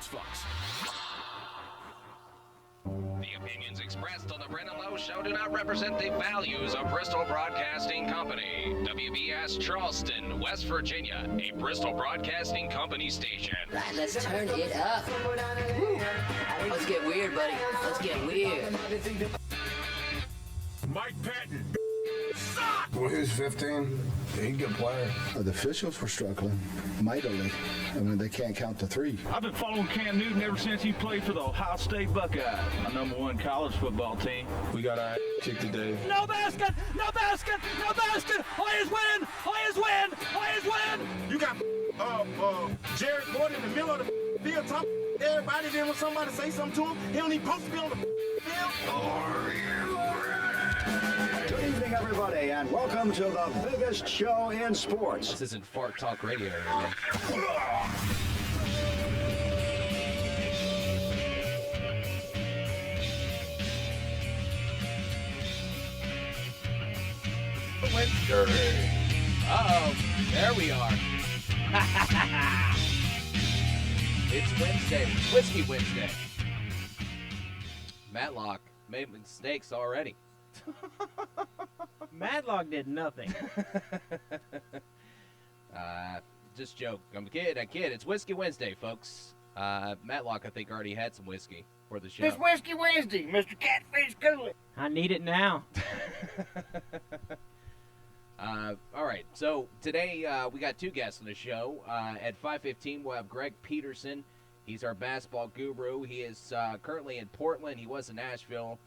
Sports Fox. The opinions expressed on the Brennan Lowe Show do not represent the values of Bristol Broadcasting Company. WBS Charleston, West Virginia, a Bristol Broadcasting Company station. Right, let's turn it up. Woo. Let's get weird, buddy. Let's get weird. Mike Patton. Well, he was 15. He's a good player. The officials were struggling mightily. I mean, they can't count to three. I've been following Cam Newton ever since he played for the Ohio State Buckeyes, my #1 college football team. We got our kicked today. No basket! No basket! No basket! Lions win! Lions win! Lions win! You got Jared Gordon in the middle of the field talking everybody. Then when somebody say something to him, he don't even supposed to be on the field. Good evening, everybody, and welcome to the biggest show in sports. This isn't Fart Talk Radio. Uh-oh, there we are. It's Wednesday, Whiskey Wednesday. Matlock made mistakes already. Madlock did nothing. Just joke. I'm a kid. It's Whiskey Wednesday, folks. Matlock, I think, already had some whiskey for the show. It's Whiskey Wednesday, Mr. Catfish Cooley. I need it now. All right, so today we got two guests on the show. At 5:15, we'll have Greg Peterson. He's our basketball guru. He is currently in Portland. He was in Nashville.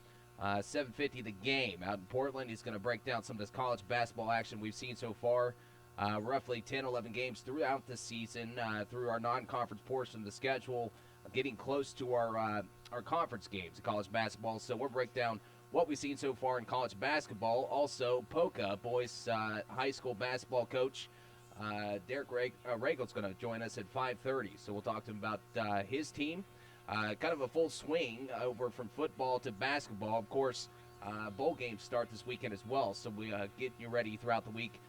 7:50 the game out in Portland. He's going to break down some of this college basketball action we've seen so far. Roughly 10, 11 games throughout the season through our non-conference portion of the schedule, getting close to our conference games in college basketball. So we'll break down what we've seen so far in college basketball. Also, Polka, boys high school basketball coach, Derek Regel's going to join us at 5:30. So we'll talk to him about his team. Kind of a full swing over from football to basketball. Of course, bowl games start this weekend as well, so we get you ready throughout the week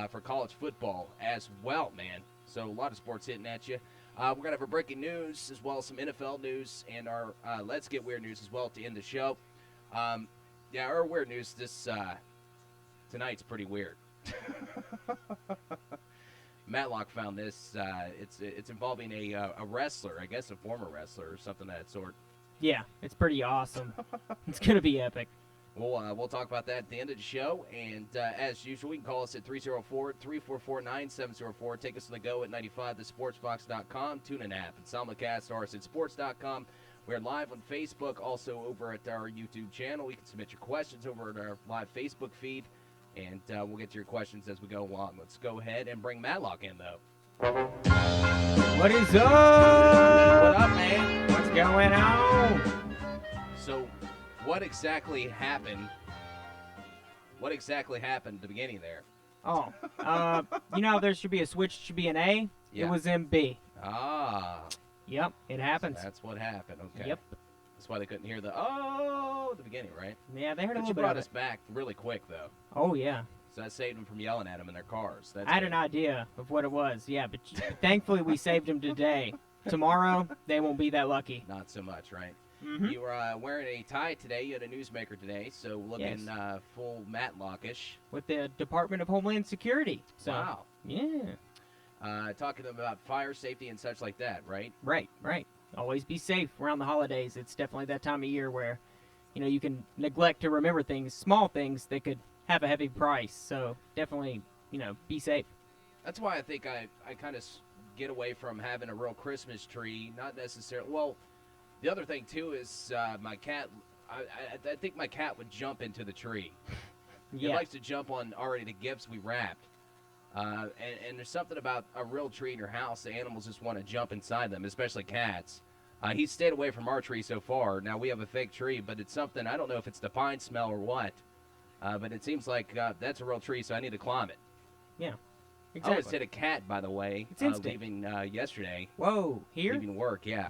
for college football as well, man. So a lot of sports hitting at you. We're going to have our breaking news as well as some NFL news and our Let's Get Weird news as well to end the show. Our weird news tonight's pretty weird. Matlock found this. It's involving a wrestler, I guess a former wrestler or something of that sort. Yeah, it's pretty awesome. It's going to be epic. We'll talk about that at the end of the show. And as usual, you can call us at 304-344-9704. Take us on the go at 95thesportsbox.com. TuneIn app and simulcast RSNsports.com. We're live on Facebook, also over at our YouTube channel. You can submit your questions over at our live Facebook feed. And we'll get to your questions as we go along. Let's go ahead and bring Matlock in, though. What is up? What up, man? What's going on? So, what exactly happened? What exactly happened at the beginning there? Oh, there should be a switch. Should be an A. Yeah. It was in B. Ah. Yep, it happens. So that's what happened. Okay. Yep. That's why they couldn't hear the at the beginning, right? Yeah, they heard a But little you bit brought of us it. back really quick, though. Oh, yeah. So that saved them from yelling at them in their cars. That's I had good. an idea of what it was, yeah, but thankfully we saved them today. Tomorrow, they won't be that lucky. Not so much, right? Mm-hmm. You were wearing a tie today. You had a newsmaker today, so looking full Matlockish. With the Department of Homeland Security. So, Wow. Yeah. Talking about fire safety and such like that, right? Right. Always be safe around the holidays. It's definitely that time of year where, you can neglect to remember things, small things that could have a heavy price. So definitely, be safe. That's why I think I kind of get away from having a real Christmas tree. Not necessarily. Well, the other thing, too, is my cat. I think my cat would jump into the tree. Yeah. He likes to jump on already the gifts we wrapped. And there's something about a real tree in your house. The animals just want to jump inside them, especially cats. He's stayed away from our tree so far. Now, we have a fake tree, but it's something. I don't know if it's the pine smell or what. But it seems like that's a real tree, so I need to climb it. Yeah, I exactly. almost hit a cat, by the way, It's instinct. leaving yesterday. Whoa, here? Leaving work, yeah.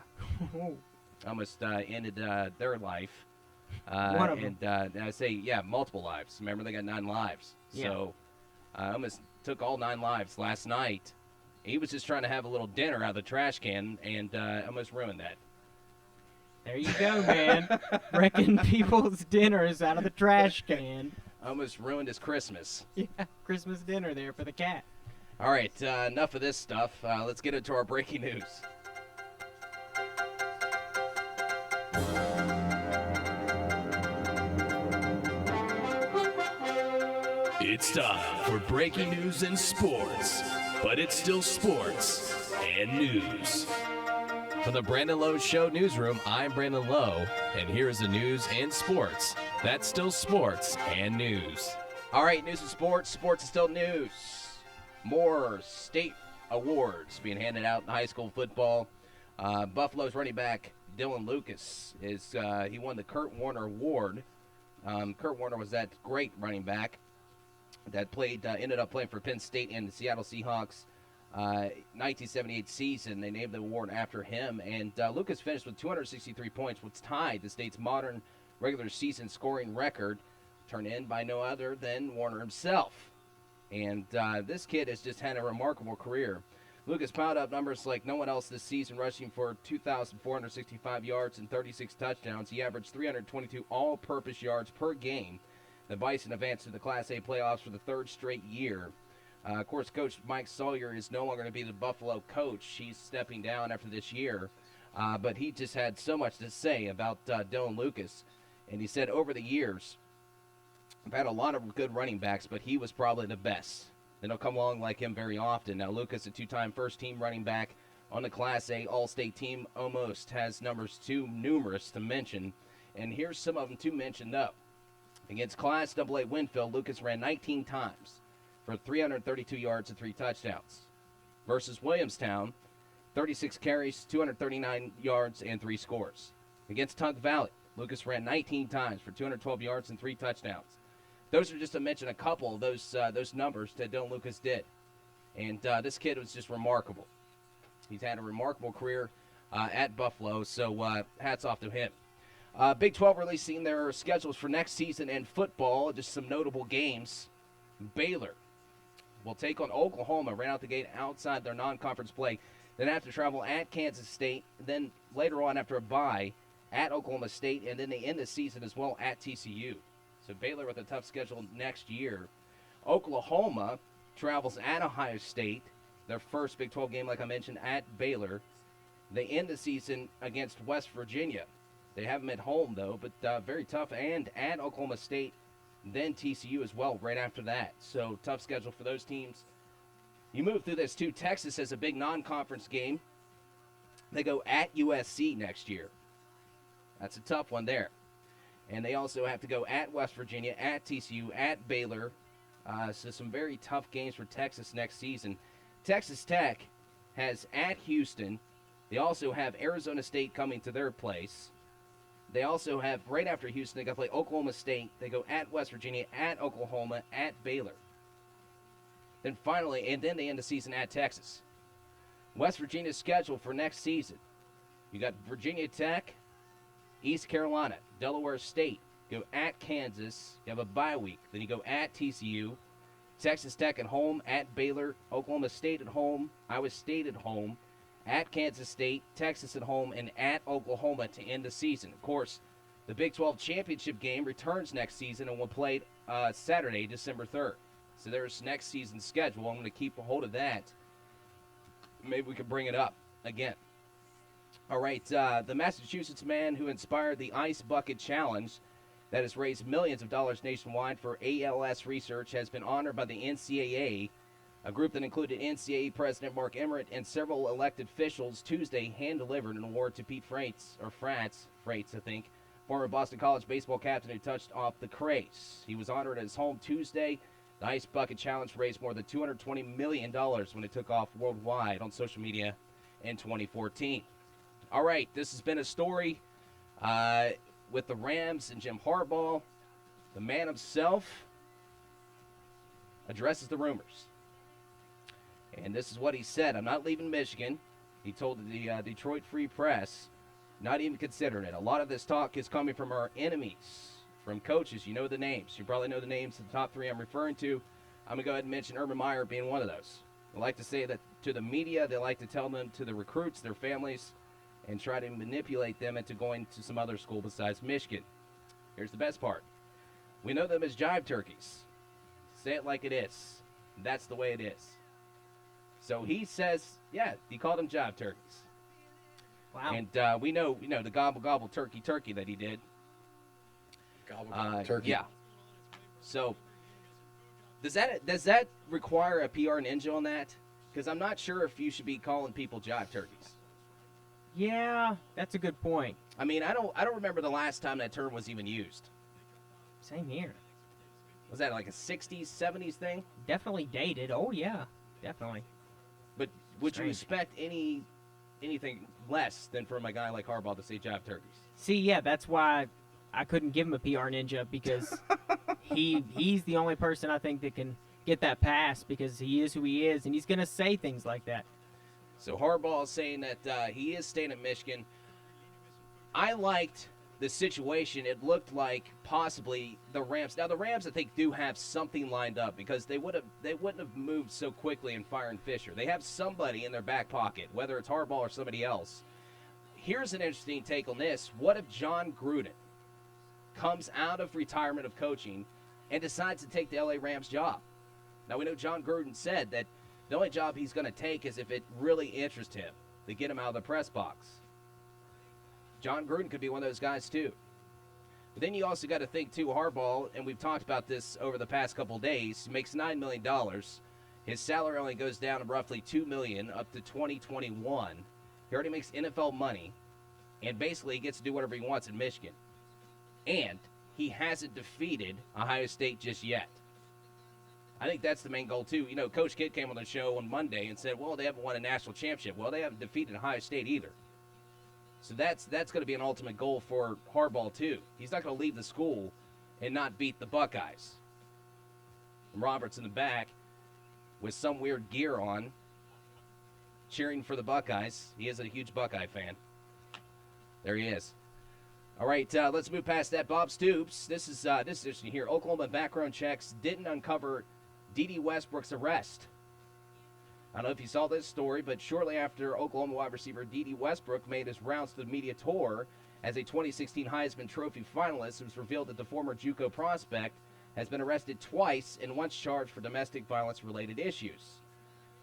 Almost ended their life. One of them. And I say, multiple lives. Remember, they got 9 lives. Yeah. So I almost took all 9 lives last night He was just trying to have a little dinner out of the trash can and almost ruined that. There you go, man. Wrecking people's dinners out of the trash can. Almost ruined his Christmas. Yeah, Christmas dinner there for the cat. All right, enough of this stuff. Let's get into our breaking news. It's time for breaking news in sports, but it's still sports and news. From the Brandon Lowe Show newsroom, I'm Brandon Lowe, and here's the news and sports. That's still sports and news. All right, news and sports. Sports is still news. More state awards being handed out in high school football. Buffalo's running back Dylan Lucas he won the Kurt Warner Award. Kurt Warner was that great running back that ended up playing for Penn State and the Seattle Seahawks 1978 season. They named the award after him, and Lucas finished with 263 points, which tied the state's modern regular season scoring record, turned in by no other than Warner himself. And this kid has just had a remarkable career. Lucas piled up numbers like no one else this season, rushing for 2,465 yards and 36 touchdowns. He averaged 322 all-purpose yards per game. The Bison advanced to the Class A playoffs for the third straight year. Of course, Coach Mike Sawyer is no longer going to be the Buffalo coach. He's stepping down after this year. But he just had so much to say about Dylan Lucas. And he said, over the years, I've had a lot of good running backs, but he was probably the best. They don't come along like him very often. Now, Lucas, a two-time first-team running back on the Class A All-State team, almost has numbers too numerous to mention. And here's some of them to mention, though. Against Class AA Winfield, Lucas ran 19 times for 332 yards and 3 touchdowns. Versus Williamstown, 36 carries, 239 yards, and 3 scores. Against Tunk Valley, Lucas ran 19 times for 212 yards and 3 touchdowns. Those are just to mention a couple of those numbers that Dylan Lucas did. And this kid was just remarkable. He's had a remarkable career at Buffalo, so hats off to him. Big 12 releasing their schedules for next season in football. Just some notable games. Baylor will take on Oklahoma right out the gate outside their non-conference play. Then have to travel at Kansas State. Then later on after a bye at Oklahoma State. And then they end the season as well at TCU. So Baylor with a tough schedule next year. Oklahoma travels at Ohio State. Their first Big 12 game, like I mentioned, at Baylor. They end the season against West Virginia. They have them at home, though, but very tough. And at Oklahoma State, then TCU as well right after that. So tough schedule for those teams. You move through this, too. Texas has a big non-conference game. They go at USC next year. That's a tough one there. And they also have to go at West Virginia, at TCU, at Baylor. So some very tough games for Texas next season. Texas Tech has at Houston. They also have Arizona State coming to their place. They also have, right after Houston, they got to play Oklahoma State. They go at West Virginia, at Oklahoma, at Baylor. Then finally, and then they end the season at Texas. West Virginia's schedule for next season. You got Virginia Tech, East Carolina, Delaware State. Go at Kansas. You have a bye week. Then you go at TCU. Texas Tech at home, at Baylor, Oklahoma State at home, Iowa State at home, at Kansas State, Texas at home, and at Oklahoma to end the season. Of course, the Big 12 championship game returns next season and will play Saturday, December 3rd. So there's next season's schedule. I'm going to keep a hold of that. Maybe we can bring it up again. All right, the Massachusetts man who inspired the Ice Bucket Challenge that has raised millions of dollars nationwide for ALS research has been honored by the NCAA. A group that included NCAA President Mark Emmert and several elected officials Tuesday hand-delivered an award to Pete Frates, I think, former Boston College baseball captain who touched off the craze. He was honored at his home Tuesday. The Ice Bucket Challenge raised more than $220 million when it took off worldwide on social media in 2014. All right, this has been a story with the Rams and Jim Harbaugh. The man himself addresses the rumors. And this is what he said. I'm not leaving Michigan. He told the Detroit Free Press, not even considering it. A lot of this talk is coming from our enemies, from coaches. You know the names. You probably know the names of the top 3 I'm referring to. I'm going to go ahead and mention Urban Meyer being one of those. They like to say that to the media. They like to tell them to the recruits, their families, and try to manipulate them into going to some other school besides Michigan. Here's the best part. We know them as jive turkeys. Say it like it is. That's the way it is. So he says, yeah, he called them jive turkeys. Wow. And we know the gobble gobble turkey that he did. Gobble, gobble, turkey. Yeah. So does that require a PR ninja on that? Because I'm not sure if you should be calling people jive turkeys. Yeah, that's a good point. I mean, I don't remember the last time that term was even used. Same here. Was that like a 60s, 70s thing? Definitely dated. Oh, yeah. Definitely. But would you Strange. expect anything less than from a guy like Harbaugh to say jive turkeys? See, yeah, that's why I couldn't give him a PR ninja, because he's the only person I think that can get that pass, because he is who he is, and he's going to say things like that. So Harbaugh is saying that he is staying at Michigan. I liked the situation. It looked like possibly the Rams. Now the Rams, I think, do have something lined up, because they wouldn't have moved so quickly in firing Fisher. They have somebody in their back pocket, whether it's Harbaugh or somebody else. Here's an interesting take on this. What if John Gruden comes out of retirement of coaching and decides to take the LA Rams job? Now we know John Gruden said that the only job he's going to take is if it really interests him to get him out of the press box. John Gruden could be one of those guys too. But then you also got to think too, Harbaugh, and we've talked about this over the past couple of days, makes $9 million. His salary only goes down to roughly $2 million up to 2021. He already makes NFL money, and basically he gets to do whatever he wants in Michigan. And he hasn't defeated Ohio State just yet. I think that's the main goal, too. You know, Coach Kidd came on the show on Monday and said, well, they haven't won a national championship. Well, they haven't defeated Ohio State either. So that's going to be an ultimate goal for Harbaugh, too. He's not going to leave the school and not beat the Buckeyes. Roberts in the back with some weird gear on, cheering for the Buckeyes. He is a huge Buckeye fan. There he is. All right, let's move past that. Bob Stoops. This is interesting here. Oklahoma background checks didn't uncover D.D. Westbrook's arrest. I don't know if you saw this story, but shortly after Oklahoma wide receiver D.D. Westbrook made his rounds to the media tour as a 2016 Heisman Trophy finalist, it was revealed that the former JUCO prospect has been arrested twice and once charged for domestic violence-related issues.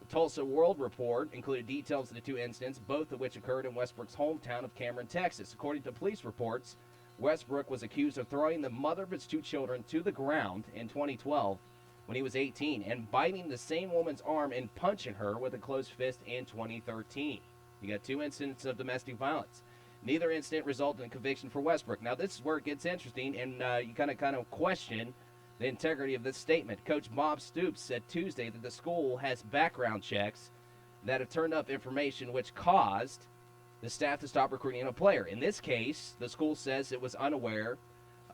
The Tulsa World Report included details of the two incidents, both of which occurred in Westbrook's hometown of Cameron, Texas. According to police reports, Westbrook was accused of throwing the mother of his two children to the ground in 2012 when he was 18 and biting the same woman's arm and punching her with a closed fist in 2013. You got two incidents of domestic violence. Neither incident resulted in conviction for Westbrook. Now, this is where it gets interesting, and you kind of question the integrity of this statement. Coach Bob Stoops said Tuesday that the school has background checks that have turned up information which caused the staff to stop recruiting a player. In this case, the school says it was unaware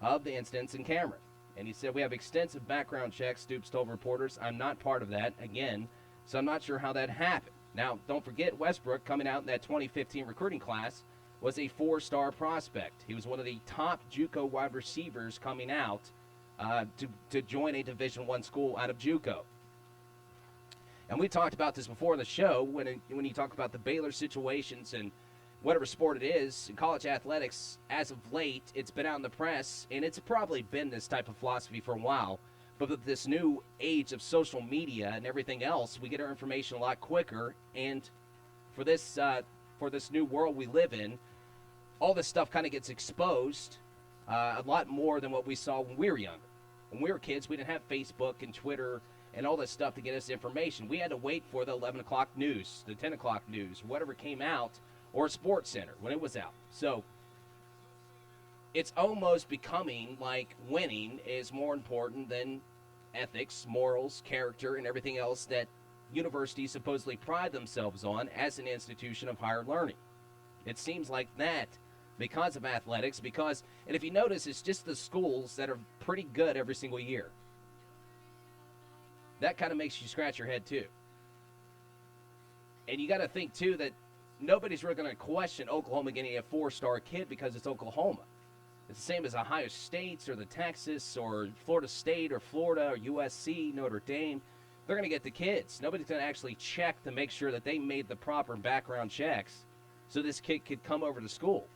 of the incidents in Cameron. And he said, we have extensive background checks, Stoops told reporters. I'm not part of that, again, so I'm not sure how that happened. Now, don't forget, Westbrook, coming out in that 2015 recruiting class, was a four-star prospect. He was one of the top JUCO wide receivers coming out to join a Division I school out of JUCO. And we talked about this before in the show when you talk about the Baylor situations and whatever sport it is, in college athletics, as of late, it's been out in the press, and it's probably been this type of philosophy for a while. But with this new age of social media and everything else, we get our information a lot quicker. And for this new world we live in, all this stuff kind of gets exposed a lot more than what we saw when we were younger. When we were kids, we didn't have Facebook and Twitter and all this stuff to get us information. We had to wait for the 11 o'clock news, the 10 o'clock news, whatever came out, or Sports Center when it was out. So it's almost becoming like winning is more important than ethics, morals, character, and everything else that universities supposedly pride themselves on as an institution of higher learning. It seems like that because of athletics, and if you notice, it's just the schools that are pretty good every single year. That kind of makes you scratch your head, too. And you got to think, too, that nobody's really going to question Oklahoma getting a four-star kid because it's Oklahoma. It's the same as Ohio State or the Texas or Florida State or Florida or USC, Notre Dame. they're going to get the kids. Nobody's going to actually check to make sure that they made the proper background checks so this kid could come over to school.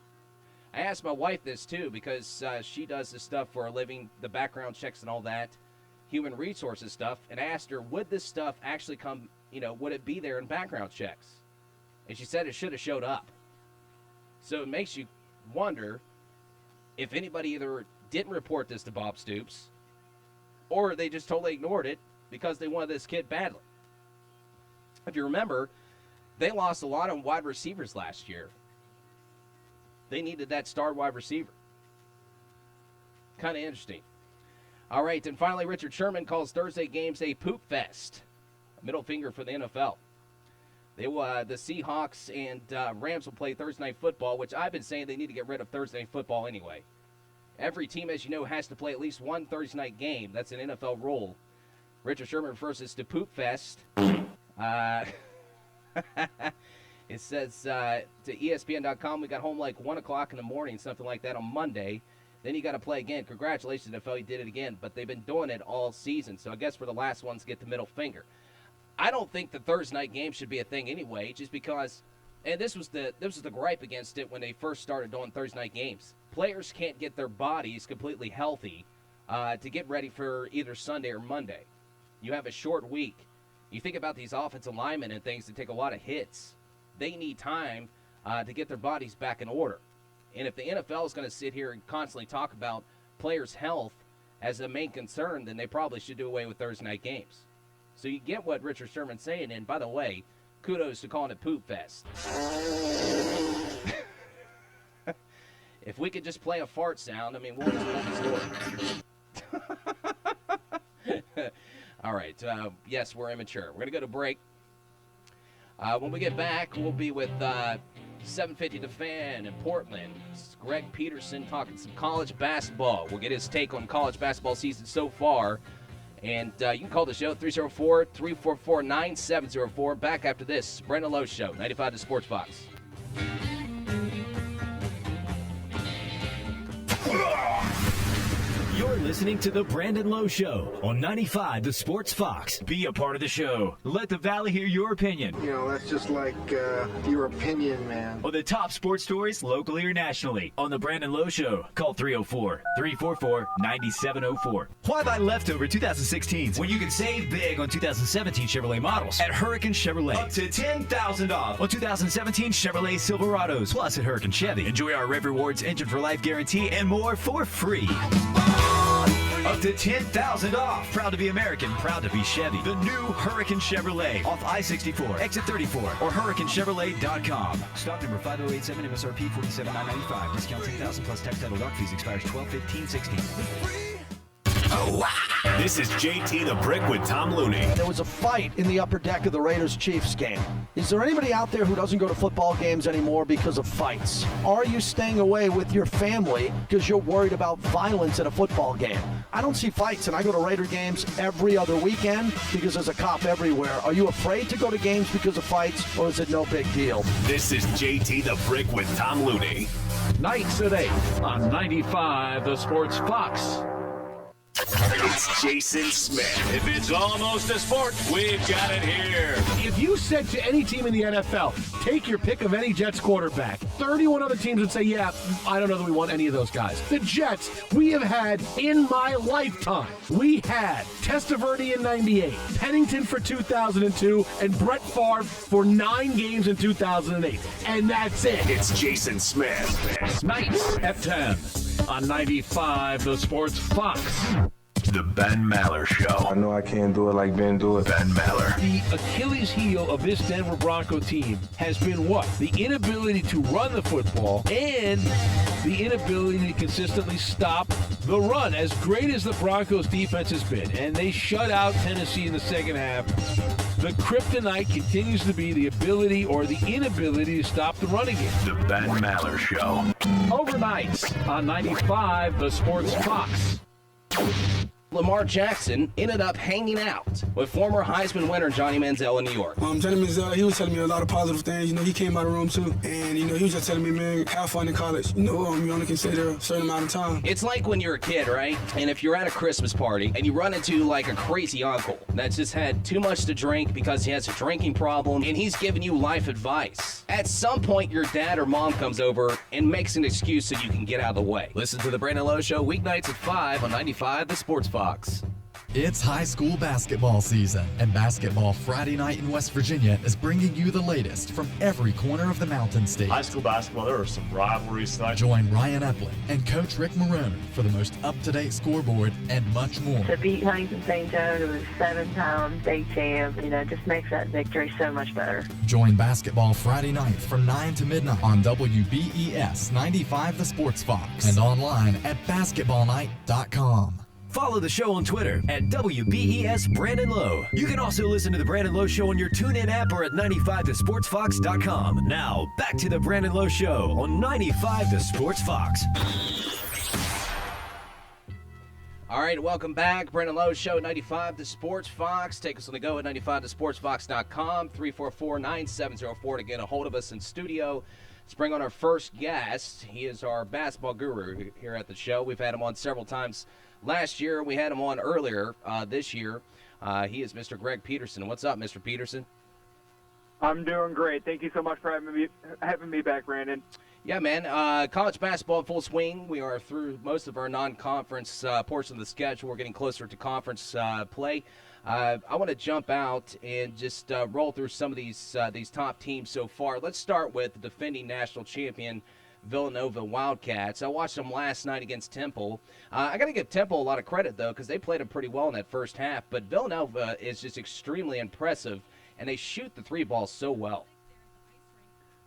I asked my wife this, too, because she does this stuff for a living, the background checks and all that, human resources stuff, and I asked her, would this stuff actually come, would it be there in background checks? And she said it should have showed up. So it makes you wonder if anybody either didn't report this to Bob Stoops or they just totally ignored it because they wanted this kid badly. If you remember, they lost a lot of wide receivers last year. They needed that star wide receiver. Kind of interesting. All right, and finally, Richard Sherman calls Thursday games a poop fest. A middle finger for the NFL. The Seahawks and Rams will play Thursday Night Football, which I've been saying they need to get rid of Thursday Night Football anyway. Every team, as you know, has to play at least one Thursday night game. That's an NFL rule. Richard Sherman refers this to Poop Fest. It says to ESPN.com, we got home like 1 o'clock in the morning, something like that on Monday. Then you got to play again. Congratulations, NFL, you did it again. But they've been doing it all season, so I guess we're the last ones to get the middle finger. I don't think the Thursday night game should be a thing anyway, just because, and this was the gripe against it when they first started doing Thursday night games. Players can't get their bodies completely healthy to get ready for either Sunday or Monday. You have a short week. You think about these offensive linemen and things that take a lot of hits. They need time to get their bodies back in order. And if the NFL is going to sit here and constantly talk about players' health as a main concern, then they probably should do away with Thursday night games. So you get what Richard Sherman's saying, and by the way, kudos to calling it Poop Fest. If we could just play a fart sound, we'll just pull the story. All right, yes, we're immature. We're going to go to break. When we get back, we'll be with 750 The Fan in Portland. It's Greg Peterson talking some college basketball. We'll get his take on college basketball season so far. And you can call the show 304-344-9704. Back after this, Brandon Lowe Show, 95 The Sports Fox. You're listening to The Brandon Lowe Show on 95 The Sports Fox. Be a part of the show. Let the Valley hear your opinion. That's just like your opinion, man. On the top sports stories locally or nationally. On The Brandon Lowe Show, call 304-344-9704. Why buy leftover 2016s when you can save big on 2017 Chevrolet models at Hurricane Chevrolet? Up to $10,000 off on 2017 Chevrolet Silverados. Plus at Hurricane Chevy, enjoy our Rev Rewards Engine for Life guarantee and more for free. Up to $10,000 off. Proud to be American, proud to be Chevy. The new Hurricane Chevrolet off I-64, exit 34, or HurricaneChevrolet.com. Stock number 5087, MSRP $47,995. Discount $10,000 plus tax title dock fees expires 12/15/16. This is JT the Brick with Tom Looney. There was a fight in the upper deck of the Raiders-Chiefs game. Is there anybody out there who doesn't go to football games anymore because of fights? Are you staying away with your family because you're worried about violence at a football game? I don't see fights, and I go to Raider games every other weekend because there's a cop everywhere. Are you afraid to go to games because of fights, or is it no big deal? This is JT the Brick with Tom Looney. Nights at 8 on 95 The Sports Fox. It's Jason Smith. If it's almost a sport, we've got it here. If you said to any team in the NFL, take your pick of any Jets quarterback, 31 other teams would say, yeah, I don't know that we want any of those guys. The Jets, we have had, in my lifetime, we had Testaverde in 98, Pennington for 2002, and Brett Favre for 9 games in 2008. And that's it. It's Jason Smith. Nights at 10 on 95 The Sports Fox. The Ben Maller Show. I know I can't do it like Ben do it. Ben Maller. The Achilles heel of this Denver Bronco team has been what? The inability to run the football and the inability to consistently stop the run. As great as the Broncos defense has been, and they shut out Tennessee in the second half, the kryptonite continues to be the ability or the inability to stop the running game. The Ben Maller Show. Overnights on 95 The Sports Fox. Lamar Jackson ended up hanging out with former Heisman winner Johnny Manziel in New York. Johnny Manziel, he was telling me a lot of positive things. He came out of the room too, and he was just telling me, man, have fun in college. You only can stay there a certain amount of time. It's like when you're a kid, right? And if you're at a Christmas party and you run into like a crazy uncle that's just had too much to drink because he has a drinking problem, and he's giving you life advice. At some point, your dad or mom comes over and makes an excuse so you can get out of the way. Listen to the Brandon Lowe Show weeknights at 5 on 95 The Sports Fox. It's high school basketball season, and Basketball Friday Night in West Virginia is bringing you the latest from every corner of the Mountain State. High school basketball, there are some rivalries tonight. Join Ryan Epling and Coach Rick Maroon for the most up-to-date scoreboard and much more. To beat Huntington St. Joe, who was 7-time state champ, just makes that victory so much better. Join Basketball Friday night from 9 to midnight on WBES 95 The Sports Fox and online at basketballnight.com. Follow the show on Twitter at WBES Brandon Lowe. You can also listen to the Brandon Lowe Show on your TuneIn app or at 95thesportsfox.com. Now, back to the Brandon Lowe Show on 95 The Sports Fox. All right, welcome back. Brandon Lowe Show, 95 The Sports Fox. Take us on the go at 95thesportsfox.com, 344-9704 to get a hold of us in studio. Let's bring on our first guest. He is our basketball guru here at the show. We've had him on several times. Last year, we had him on earlier this year. He is Mr. Greg Peterson. What's up, Mr. Peterson? I'm doing great. Thank you so much for having me back, Brandon. Yeah, man. College basketball in full swing. We are through most of our non-conference portion of the schedule. We're getting closer to conference play. I want to jump out and just roll through some of these top teams so far. Let's start with the defending national champion Villanova Wildcats. I watched them last night against Temple. I got to give Temple a lot of credit, though, because they played them pretty well in that first half. But Villanova is just extremely impressive, and they shoot the three ball so well.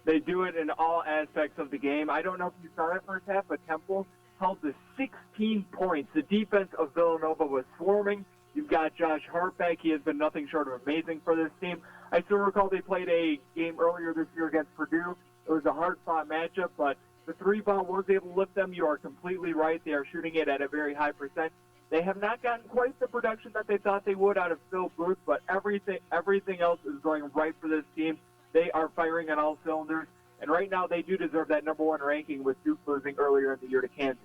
They do it in all aspects of the game. I don't know if you saw that first half, but Temple held to 16 points. The defense of Villanova was swarming. You've got Josh Hart back. He has been nothing short of amazing for this team. I still recall they played a game earlier this year against Purdue. It was a hard-fought matchup, but the three ball was able to lift them. You are completely right. They are shooting it at a very high percent. They have not gotten quite the production that they thought they would out of Phil Booth, but everything else is going right for this team. They are firing on all cylinders, and right now they do deserve that number one ranking with Duke losing earlier in the year to Kansas.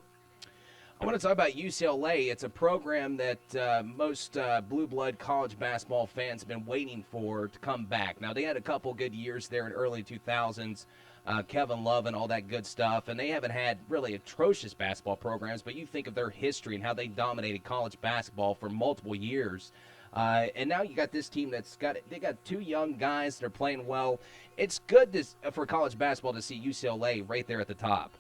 I want to talk about UCLA. It's a program that most blue blood college basketball fans have been waiting for to come back. Now, they had a couple good years there in early 2000s, Kevin Love and all that good stuff, and they haven't had really atrocious basketball programs, but you think of their history and how they dominated college basketball for multiple years. And now you got this team they got two young guys that are playing well. It's good for college basketball to see UCLA right there at the top.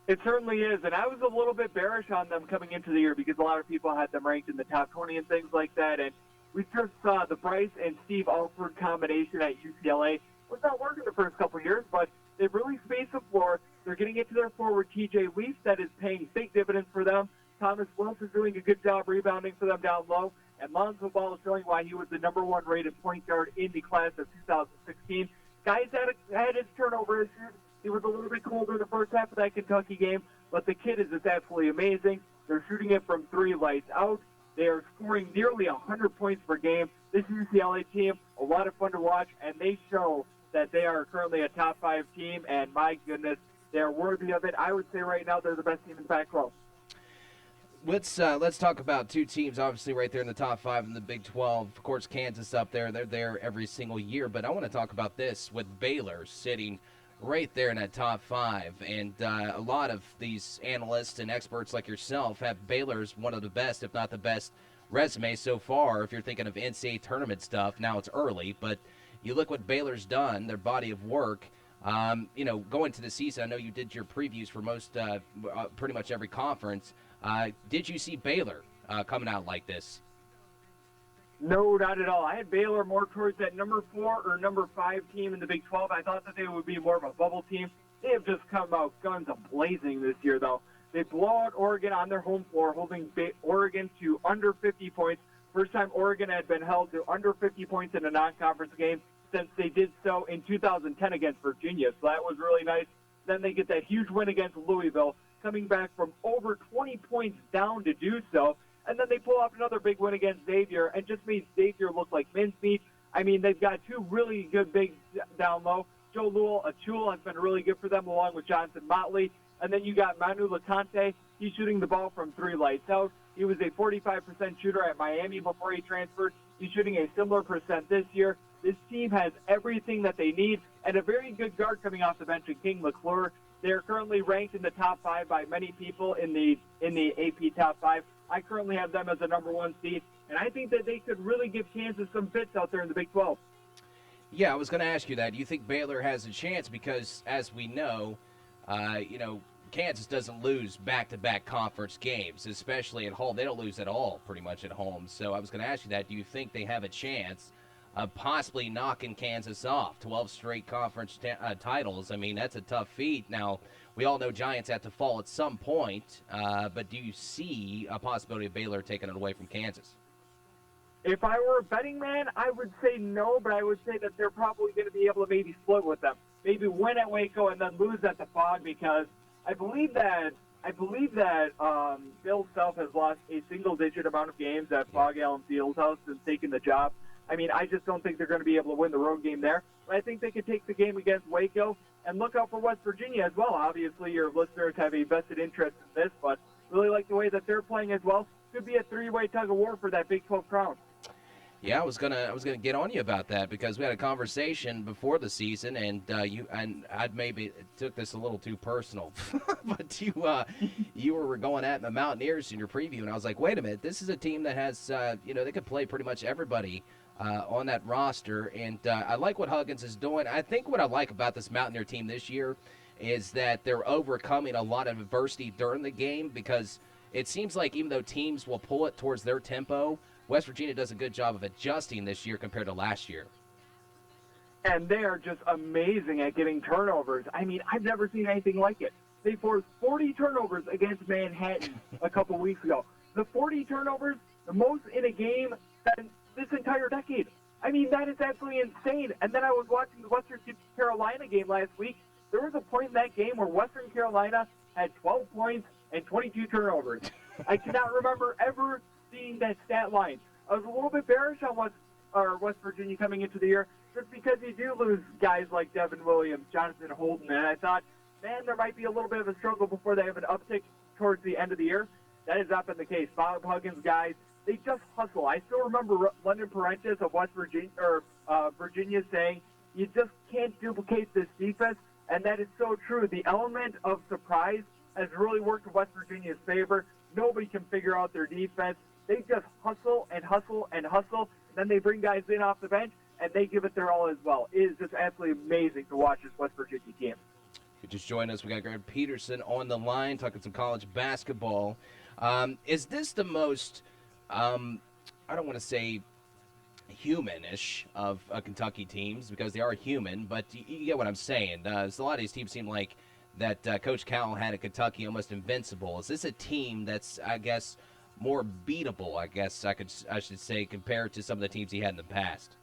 It certainly is, and I was a little bit bearish on them coming into the year because a lot of people had them ranked in the top 20 and things like that, and we just saw the Bryce and Steve Alford combination at UCLA was not working the first couple of years, but they've really spaced the floor. They're getting into their forward, TJ Leaf, that is paying big dividends for them. Thomas Wilson is doing a good job rebounding for them down low, and Lonzo Ball is showing why he was the number one rated point guard in the class of 2016. Guys had his turnover issues. He was a little bit colder in the first half of that Kentucky game, but the kid is just absolutely amazing. They're shooting it from three lights out. They are scoring nearly 100 points per game. This UCLA team, a lot of fun to watch, and they show that they are currently a top 5 team, and my goodness, they're worthy of it. I would say right now they're the best team in Pac-12. Let's talk about two teams, obviously, right there in the top 5 in the Big 12. Of course, Kansas up there. They're there every single year, but I want to talk about this with Baylor sitting right there in that top 5. And a lot of these analysts and experts like yourself have Baylor's one of the best, if not the best, resume so far. If you're thinking of NCAA tournament stuff, now it's early, but you look what Baylor's done, their body of work. Going to the season, I know you did your previews for most, pretty much every conference. Did you see Baylor coming out like this? No, not at all. I had Baylor more towards that number 4 or number 5 team in the Big 12. I thought that they would be more of a bubble team. They have just come out guns a-blazing this year, though. They blow out Oregon on their home floor, holding Oregon to under 50 points. First time Oregon had been held to under 50 points in a non-conference game since they did so in 2010 against Virginia. So that was really nice. Then they get that huge win against Louisville, coming back from over 20 points down to do so. And then they pull off another big win against Xavier and just made Xavier look like mincemeat. I mean, they've got two really good bigs down low. Joe Achul has been really good for them, along with Jonathan Motley. And then you got Manu Latante. He's shooting the ball from 3 lights out. He was a 45% shooter at Miami before he transferred. He's shooting a similar percent this year. This team has everything that they need, and a very good guard coming off the bench in King McClure. They are currently ranked in the top 5 by many people in the AP top 5. I currently have them as the number 1 seed, and I think that they could really give Kansas some fits out there in the Big 12. Yeah, I was going to ask you that. Do you think Baylor has a chance? Because, as we know, Kansas doesn't lose back-to-back conference games, especially at home. They don't lose at all, pretty much, at home. So I was going to ask you that. Do you think they have a chance of possibly knocking Kansas off? 12 straight conference titles. I mean, that's a tough feat. Now, we all know Giants have to fall at some point, but do you see a possibility of Baylor taking it away from Kansas? If I were a betting man, I would say no, but I would say that they're probably going to be able to maybe split with them. Maybe win at Waco and then lose at the Fog, because I believe that Bill Self has lost a single-digit amount of games at Fog Allen Fieldhouse since taking the job. I mean, I just don't think they're going to be able to win the road game there. But I think they could take the game against Waco and look out for West Virginia as well. Obviously, your listeners have a vested interest in this, but really like the way that they're playing as well. Could be a 3-way tug of war for that Big 12 crown. Yeah, I was gonna get on you about that, because we had a conversation before the season, and I maybe took this a little too personal, but you were going at the Mountaineers in your preview, and I was like, wait a minute, this is a team that has they could play pretty much everybody on that roster, and I like what Huggins is doing. I think what I like about this Mountaineer team this year is that they're overcoming a lot of adversity during the game, because it seems like even though teams will pull it towards their tempo, West Virginia does a good job of adjusting this year compared to last year. And they are just amazing at getting turnovers. I mean, I've never seen anything like it. They forced 40 turnovers against Manhattan a couple weeks ago. The 40 turnovers, the most in a game this entire decade. I mean, that is absolutely insane. And then I was watching the Western Carolina game last week. There was a point in that game where Western Carolina had 12 points and 22 turnovers. I cannot remember ever seeing that stat line. I was a little bit bearish on West Virginia coming into the year, just because you do lose guys like Devin Williams, Jonathan Holden, and I thought, man, there might be a little bit of a struggle before they have an uptick towards the end of the year. That has not been the case. Bob Huggins guys, they just hustle. I still remember London Parentes of West Virginia, Virginia saying, you just can't duplicate this defense, and that is so true. The element of surprise has really worked in West Virginia's favor. Nobody can figure out their defense. They just hustle and hustle and hustle. Then they bring guys in off the bench, and they give it their all as well. It is just absolutely amazing to watch this West Virginia team. You just joined us. We got Greg Peterson on the line talking some college basketball. Is this the most, I don't want to say humanish of Kentucky teams, because they are human, but you get what I'm saying. So a lot of these teams seem like that Coach Cowell had at Kentucky almost invincible. Is this a team that's, I guess, more beatable, I should say, compared to some of the teams he had in the past?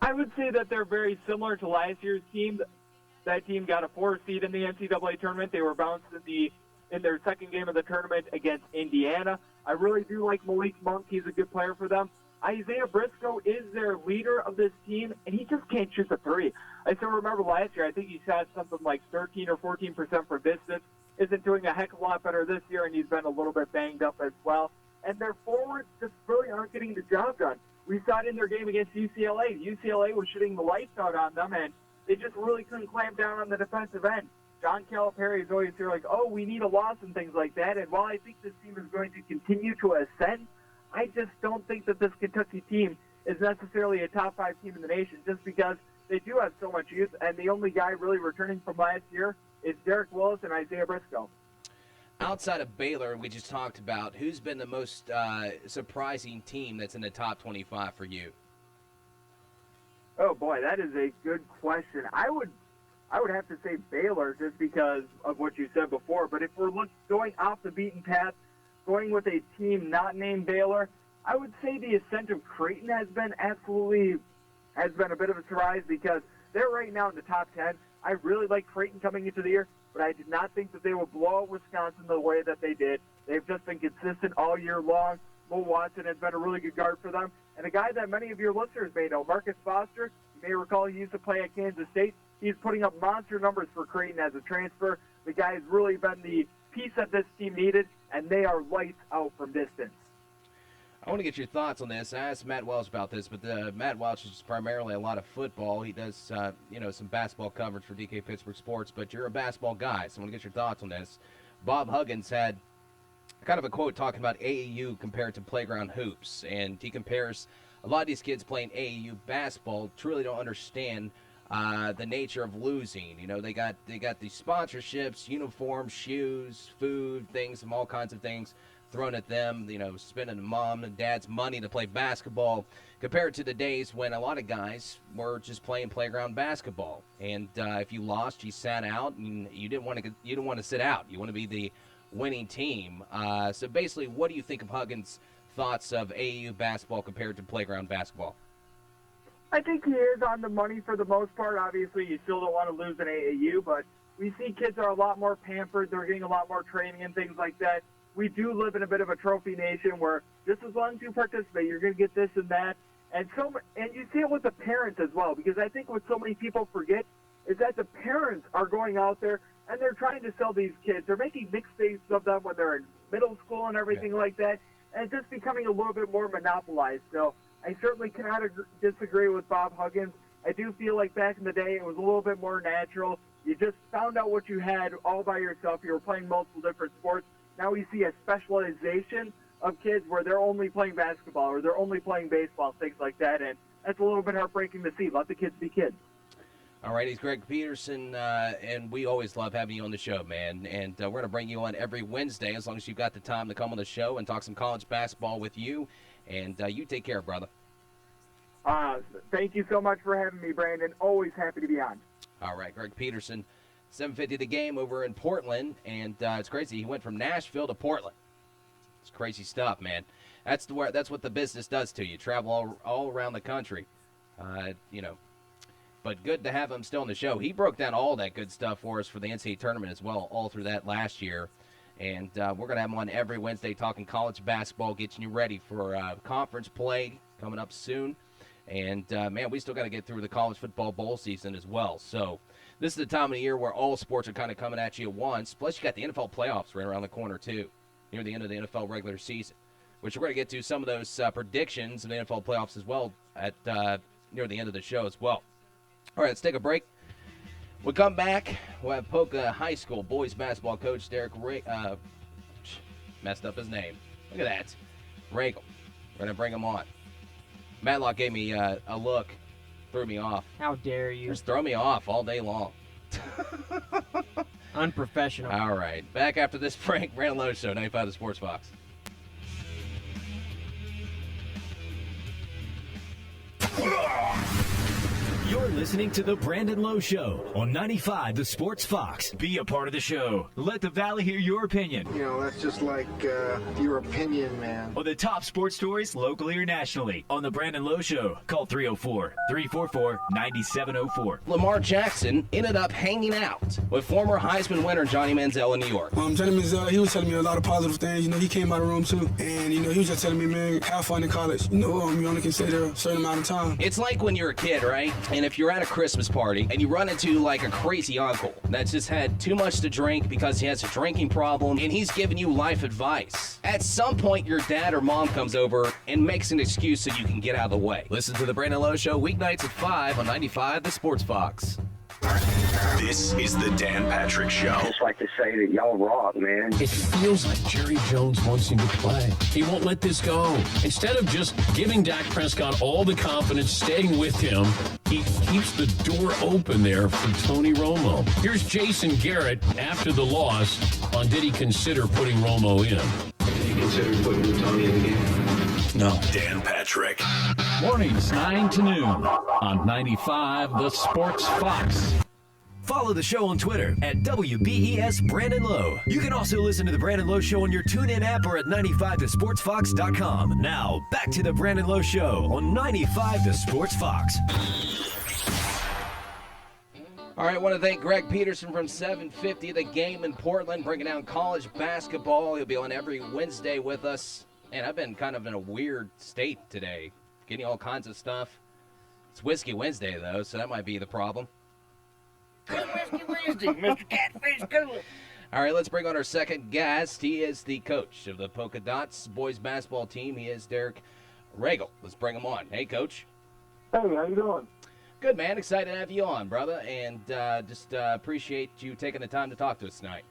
I would say that they're very similar to last year's team. That team got a 4 seed in the NCAA tournament. They were bounced in their second game of the tournament against Indiana. I really do like Malik Monk. He's a good player for them. Isaiah Briscoe is their leader of this team, and he just can't shoot the 3. I still remember last year, I think he shot something like 13 or 14% for distance. Isn't doing a heck of a lot better this year, and he's been a little bit banged up as well. And their forwards just really aren't getting the job done. We saw it in their game against UCLA. UCLA was shooting the lights out on them, and they just really couldn't clamp down on the defensive end. John Calipari is always here like, oh, we need a loss and things like that. And while I think this team is going to continue to ascend, I just don't think that this Kentucky team is necessarily a top 5 team in the nation, just because they do have so much youth, and the only guy really returning from last year is Derek Willis and Isaiah Briscoe. Outside of Baylor, we just talked about, who's been the most surprising team that's in the top 25 for you? Oh, boy, that is a good question. I would have to say Baylor, just because of what you said before. But if we're going off the beaten path, going with a team not named Baylor, I would say the ascent of Creighton has been a bit of a surprise, because they're right now in the top 10. I really like Creighton coming into the year, but I did not think that they would blow out Wisconsin the way that they did. They've just been consistent all year long. Lowe Watson has been a really good guard for them. And a guy that many of your listeners may know, Marcus Foster, you may recall he used to play at Kansas State. He's putting up monster numbers for Creighton as a transfer. The guy's really been the piece that this team needed, and they are lights out from distance. I want to get your thoughts on this. I asked Matt Welch about this, but Matt Welch is primarily a lot of football. He does, some basketball coverage for DK Pittsburgh Sports, but you're a basketball guy, so I want to get your thoughts on this. Bob Huggins had kind of a quote talking about AAU compared to playground hoops, and he compares a lot of these kids playing AAU basketball truly don't understand the nature of losing. You know, they got these sponsorships, uniforms, shoes, food, things, all kinds of things thrown at them, spending mom and dad's money to play basketball, compared to the days when a lot of guys were just playing playground basketball. And if you lost, you sat out, and you didn't want to sit out. You want to be the winning team. So basically, what do you think of Huggins' thoughts of AAU basketball compared to playground basketball? I think he is on the money for the most part. Obviously, you still don't want to lose an AAU, but we see kids are a lot more pampered. They're getting a lot more training and things like that. We do live in a bit of a trophy nation where just as long as you participate, you're going to get this and that. And you see it with the parents as well, because I think what so many people forget is that the parents are going out there and they're trying to sell these kids. They're making mixtapes of them when they're in middle school and everything like that, and it's just becoming a little bit more monopolized. So I certainly cannot disagree with Bob Huggins. I do feel like back in the day it was a little bit more natural. You just found out what you had all by yourself. You were playing multiple different sports. Now we see a specialization of kids where they're only playing basketball or they're only playing baseball, things like that, and that's a little bit heartbreaking to see. Let the kids be kids. All right, he's Greg Peterson, and we always love having you on the show, man. And we're going to bring you on every Wednesday as long as you've got the time to come on the show and talk some college basketball with you. And you take care, brother. Thank you so much for having me, Brandon. Always happy to be on. All right, Greg Peterson, 7:50 the game over in Portland, and it's crazy. He went from Nashville to Portland. It's crazy stuff, man. That's what the business does to you. Travel all around the country, But good to have him still on the show. He broke down all that good stuff for us for the NCAA tournament as well, all through that last year. And we're going to have him on every Wednesday talking college basketball, getting you ready for conference play coming up soon. And, man, we still got to get through the college football bowl season as well. So this is the time of the year where all sports are kind of coming at you at once. Plus, you got the NFL playoffs right around the corner, too, near the end of the NFL regular season, which we're going to get to some of those predictions of the NFL playoffs as well at near the end of the show as well. All right, let's take a break. We'll come back. We'll have Polka High School boys basketball coach Derek messed up his name. Look at that. Regal. We're going to bring him on. Matlock gave me a look, threw me off. How dare you? Just throw me off all day long. Unprofessional. All right. Back after this break, Brandon Lowe Show, 95 The Sports Fox. You're listening to The Brandon Lowe Show on 95 The Sports Fox. Be a part of the show. Let the Valley hear your opinion. You know, that's just like your opinion, man. On the top sports stories locally or nationally on The Brandon Lowe Show. Call 304-344-9704. Lamar Jackson ended up hanging out with former Heisman winner Johnny Manziel in New York. Johnny Manziel, he was telling me a lot of positive things. You know, he came out of the room too. And, he was just telling me, man, have fun in college. You only can stay there a certain amount of time. It's like when you're a kid, right? And if you're at a Christmas party and you run into like a crazy uncle that's just had too much to drink because he has a drinking problem and he's giving you life advice. At some point, your dad or mom comes over and makes an excuse so you can get out of the way. Listen to The Brandon Lowe Show weeknights at 5 on 95 The Sports Fox. This is the Dan Patrick Show. I just like to say that y'all rock, man. It feels like Jerry Jones wants him to play. He won't let this go. Instead of just giving Dak Prescott all the confidence, staying with him, he keeps the door open there for Tony Romo. Here's Jason Garrett after the loss on did he consider putting Romo in. Did he consider putting Tony in the game? No. Dan Patrick. Mornings 9 to noon on 95 The Sports Fox. Follow the show on Twitter at WBES Brandon Lowe. You can also listen to The Brandon Lowe Show on your TuneIn app or at 95thesportsfox.com. Now, back to The Brandon Lowe Show on 95 The Sports Fox. All right, I want to thank Greg Peterson from 750 The Game in Portland, breaking down college basketball. He'll be on every Wednesday with us. And I've been kind of in a weird state today, getting all kinds of stuff. It's Whiskey Wednesday, though, so that might be the problem. Whiskey Wednesday, Mr. Catfish Cooler. All right, let's bring on our second guest. He is the coach of the Polka Dots boys basketball team. He is Derek Regal. Let's bring him on. Hey, Coach. Hey, how you doing? Good, man. Excited to have you on, brother, and just appreciate you taking the time to talk to us tonight.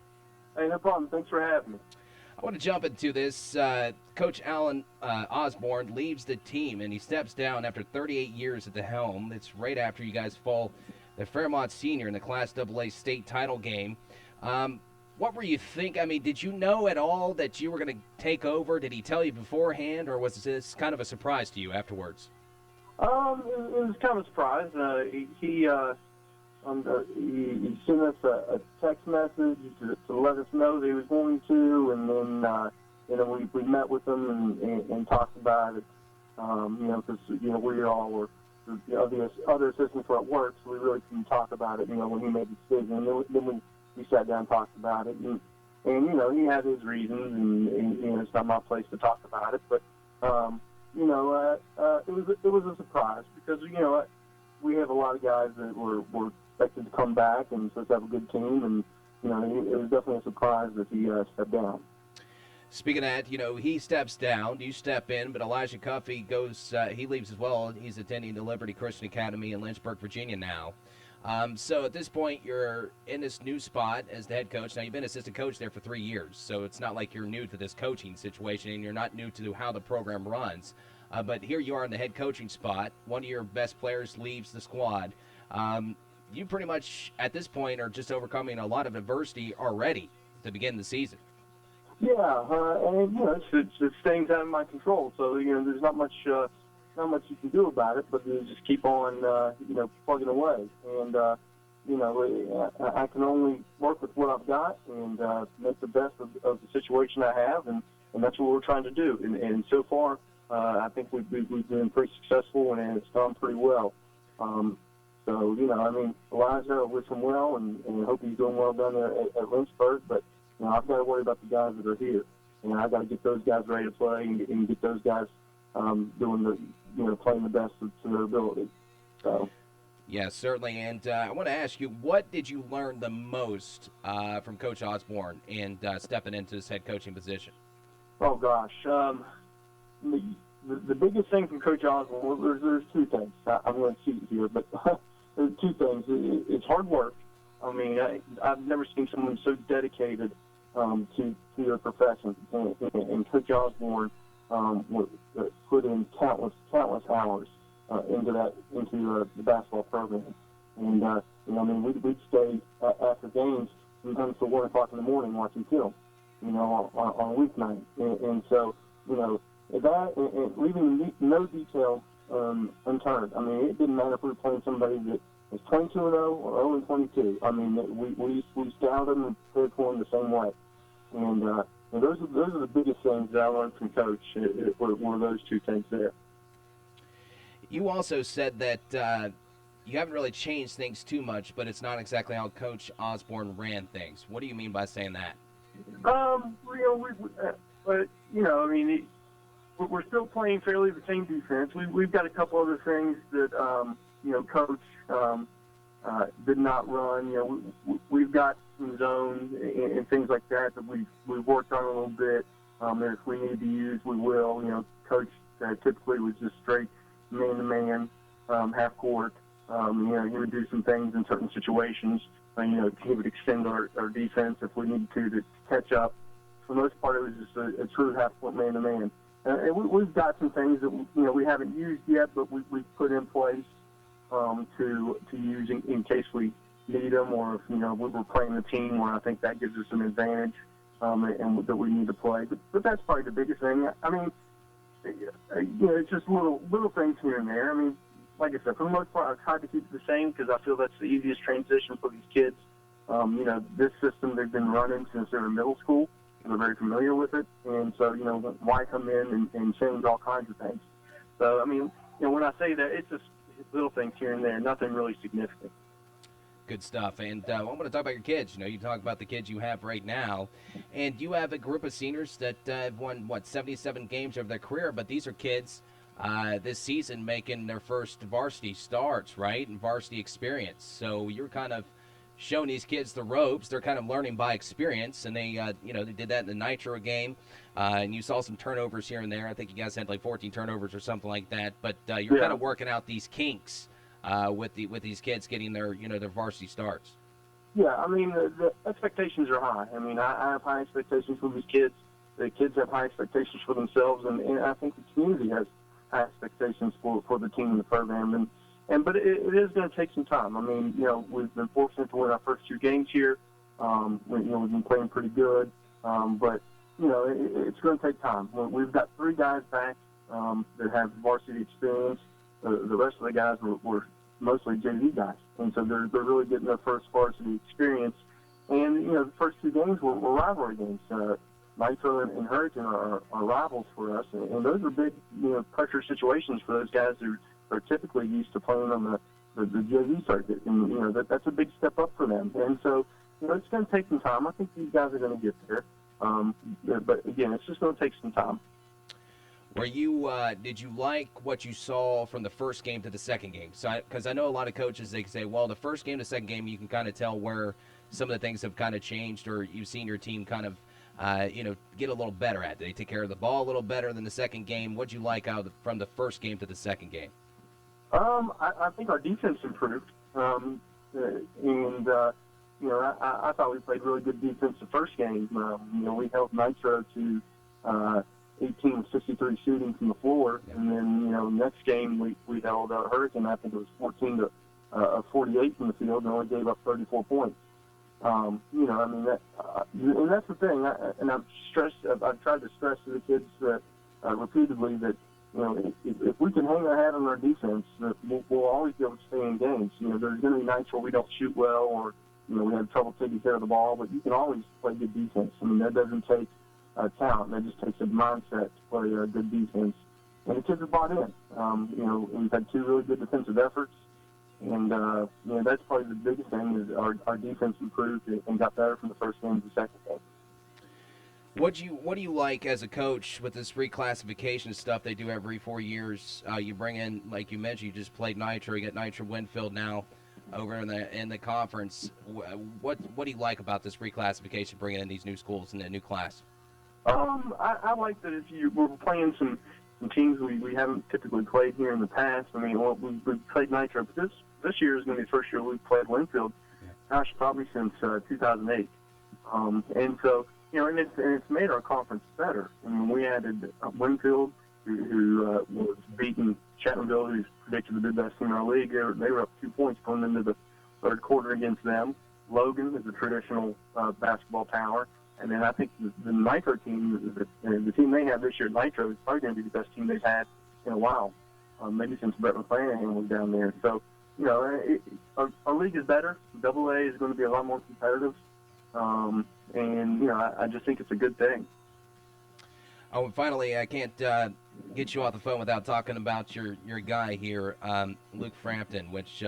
Hey, no problem. Thanks for having me. I want to jump into this. Coach Alan Osborne leaves the team, and he steps down after 38 years at the helm. It's right after you guys fall the Fairmont Senior in the Class AA state title game. What were you thinking? I mean, did you know at all that you were going to take over? Did he tell you beforehand, or was this kind of a surprise to you afterwards? It was kind of a surprise. He sent us a text message to let us know that he was going to, and then we met with him and talked about it. Because we all were the other assistants were at work, so we really couldn't talk about it. When he made the decision, and then we sat down and talked about it, and he had his reasons, and it's not my place to talk about it, but. It was a surprise because we have a lot of guys that were expected to come back and supposed to have a good team, and it was definitely a surprise that he stepped down. Speaking of that, he steps down, you step in, but Elijah Cuffey goes. He leaves as well. He's attending the Liberty Christian Academy in Lynchburg, Virginia now. So at this point, you're in this new spot as the head coach. Now, you've been assistant coach there for 3 years, so it's not like you're new to this coaching situation, and you're not new to how the program runs. But here you are in the head coaching spot. One of your best players leaves the squad. You pretty much, at this point, are just overcoming a lot of adversity already to begin the season. Yeah, and it's things out of my control. So there's not much you can do about it, but you just keep on plugging away. And I can only work with what I've got and make the best of the situation I have, and that's what we're trying to do. And so far, I think we've been pretty successful, and it's gone pretty well. Elijah, I wish him well, and I hope he's doing well down there at Lynchburg. But I've got to worry about the guys that are here, and I've got to get those guys ready to play and get those guys playing the best to their ability. So. Yes, certainly. And I want to ask you, what did you learn the most from Coach Osborne and stepping into his head coaching position? Oh gosh. The biggest thing from Coach Osborne, there's two things. I'm going to cheat here, but there's two things. It's hard work. I mean, I've never seen someone so dedicated to their profession. And Coach Osborne put in countless hours into the basketball program. And we'd stay after games sometimes till 1 o'clock in the morning watching film, on a weeknight. And so, that and leaving no detail unturned. I mean, it didn't matter if we were playing somebody that was 22-0 or 0-22. I mean, we scouted them and prepared for them the same way. And those are the biggest things that I learned from Coach. Were those two things there. You also said that you haven't really changed things too much, but it's not exactly how Coach Osborne ran things. What do you mean by saying that? We're still playing fairly the same defense. We've got a couple other things that Coach did not run. We've got some zone and things like that we've worked on a little bit. If we need to use, we will. Coach typically was just straight man-to-man, half court. He would do some things in certain situations. He would extend our defense if we needed to catch up. For the most part, it was just a true half-court man-to-man. And we've got some things that we haven't used yet, but we've put in place to use in case we need them, or if we're playing a team where I think that gives us an advantage and that we need to play. But that's probably the biggest thing. I mean, it's just little things here and there. I mean, like I said, for the most part, I've tried to keep it the same because I feel that's the easiest transition for these kids. This system they've been running since they were in middle school. They're very familiar with it, and so why come in and change all kinds of things? So I mean, when I say that, it's just little things here and there, nothing really significant. Good stuff. And I want to talk about your kids. You talk about the kids you have right now, and you have a group of seniors that have won, 77 games over their career, but these are kids this season making their first varsity starts, right, and varsity experience. So you're kind of showing these kids the ropes. They're kind of learning by experience, and they, they did that in the Nitro game, and you saw some turnovers here and there. I think you guys had like 14 turnovers or something like that, but you're kind of working out these kinks with these kids getting their their varsity starts. Yeah, I mean, the expectations are high. I mean, I have high expectations for these kids. The kids have high expectations for themselves, and I think the community has high expectations for the team and the program. But it is going to take some time. I mean, we've been fortunate to win our first 2 games here. We've been playing pretty good, but it's going to take time. We've got 3 guys back that have varsity experience. The rest of the guys were mostly JV guys, and so they're really getting their first varsity experience. And the first 2 games were rivalry games. Nitro and Hurricane are rivals for us, and those are big pressure situations for those guys who are typically used to playing on the JV circuit, and that's a big step up for them. And so it's going to take some time. I think these guys are going to get there, but again, it's just going to take some time. Did you like what you saw from the first game to the second game? Because I know a lot of coaches, they say, well, the first game to second game, you can kind of tell where some of the things have kind of changed, or you've seen your team kind of, get a little better at. Did they take care of the ball a little better than the second game? What'd you like from the first game to the second game? I think our defense improved, and I thought we played really good defense the first game. We held Nitro to 18 of 63 shooting from the floor, and then next game we held Hurricane. I think it was 14 to 48 from the field, and only gave up 34 points. And that's the thing. I've tried to stress to the kids repeatedly that if we can hang our hat on our defense, we'll always be able to stay in games. There's going to be nights where we don't shoot well, or we have trouble taking care of the ball, but you can always play good defense. I mean, that doesn't take talent. That just takes a mindset to play good defense. And the kids have bought in. We've had 2 really good defensive efforts, and that's probably the biggest thing is our defense improved and got better from the first game to the second game. What do you like as a coach with this reclassification stuff they do every 4 years? You bring in, like you mentioned, you just played Nitro. You got Nitro Winfield now over in the conference. What do you like about this reclassification, bringing in these new schools and a new class? I like that we're playing some teams we haven't typically played here in the past. I mean, we've played Nitro, but this year is going to be the first year we've played Winfield. Gosh, probably since 2008. And so. And it's made our conference better. I mean, we added Winfield, who was beating Chapmanville, who's predicted to be the best team in our league. They were up 2 points going into the third quarter against them. Logan is a traditional basketball power. And then I think the Nitro team, the team they have this year, Nitro, is probably going to be the best team they've had in a while, maybe since Brett McClanahan was down there. So, our league is better. AA is going to be a lot more competitive. And I just think it's a good thing. Oh, and finally, I can't get you off the phone without talking about your guy here, Luke Frampton, which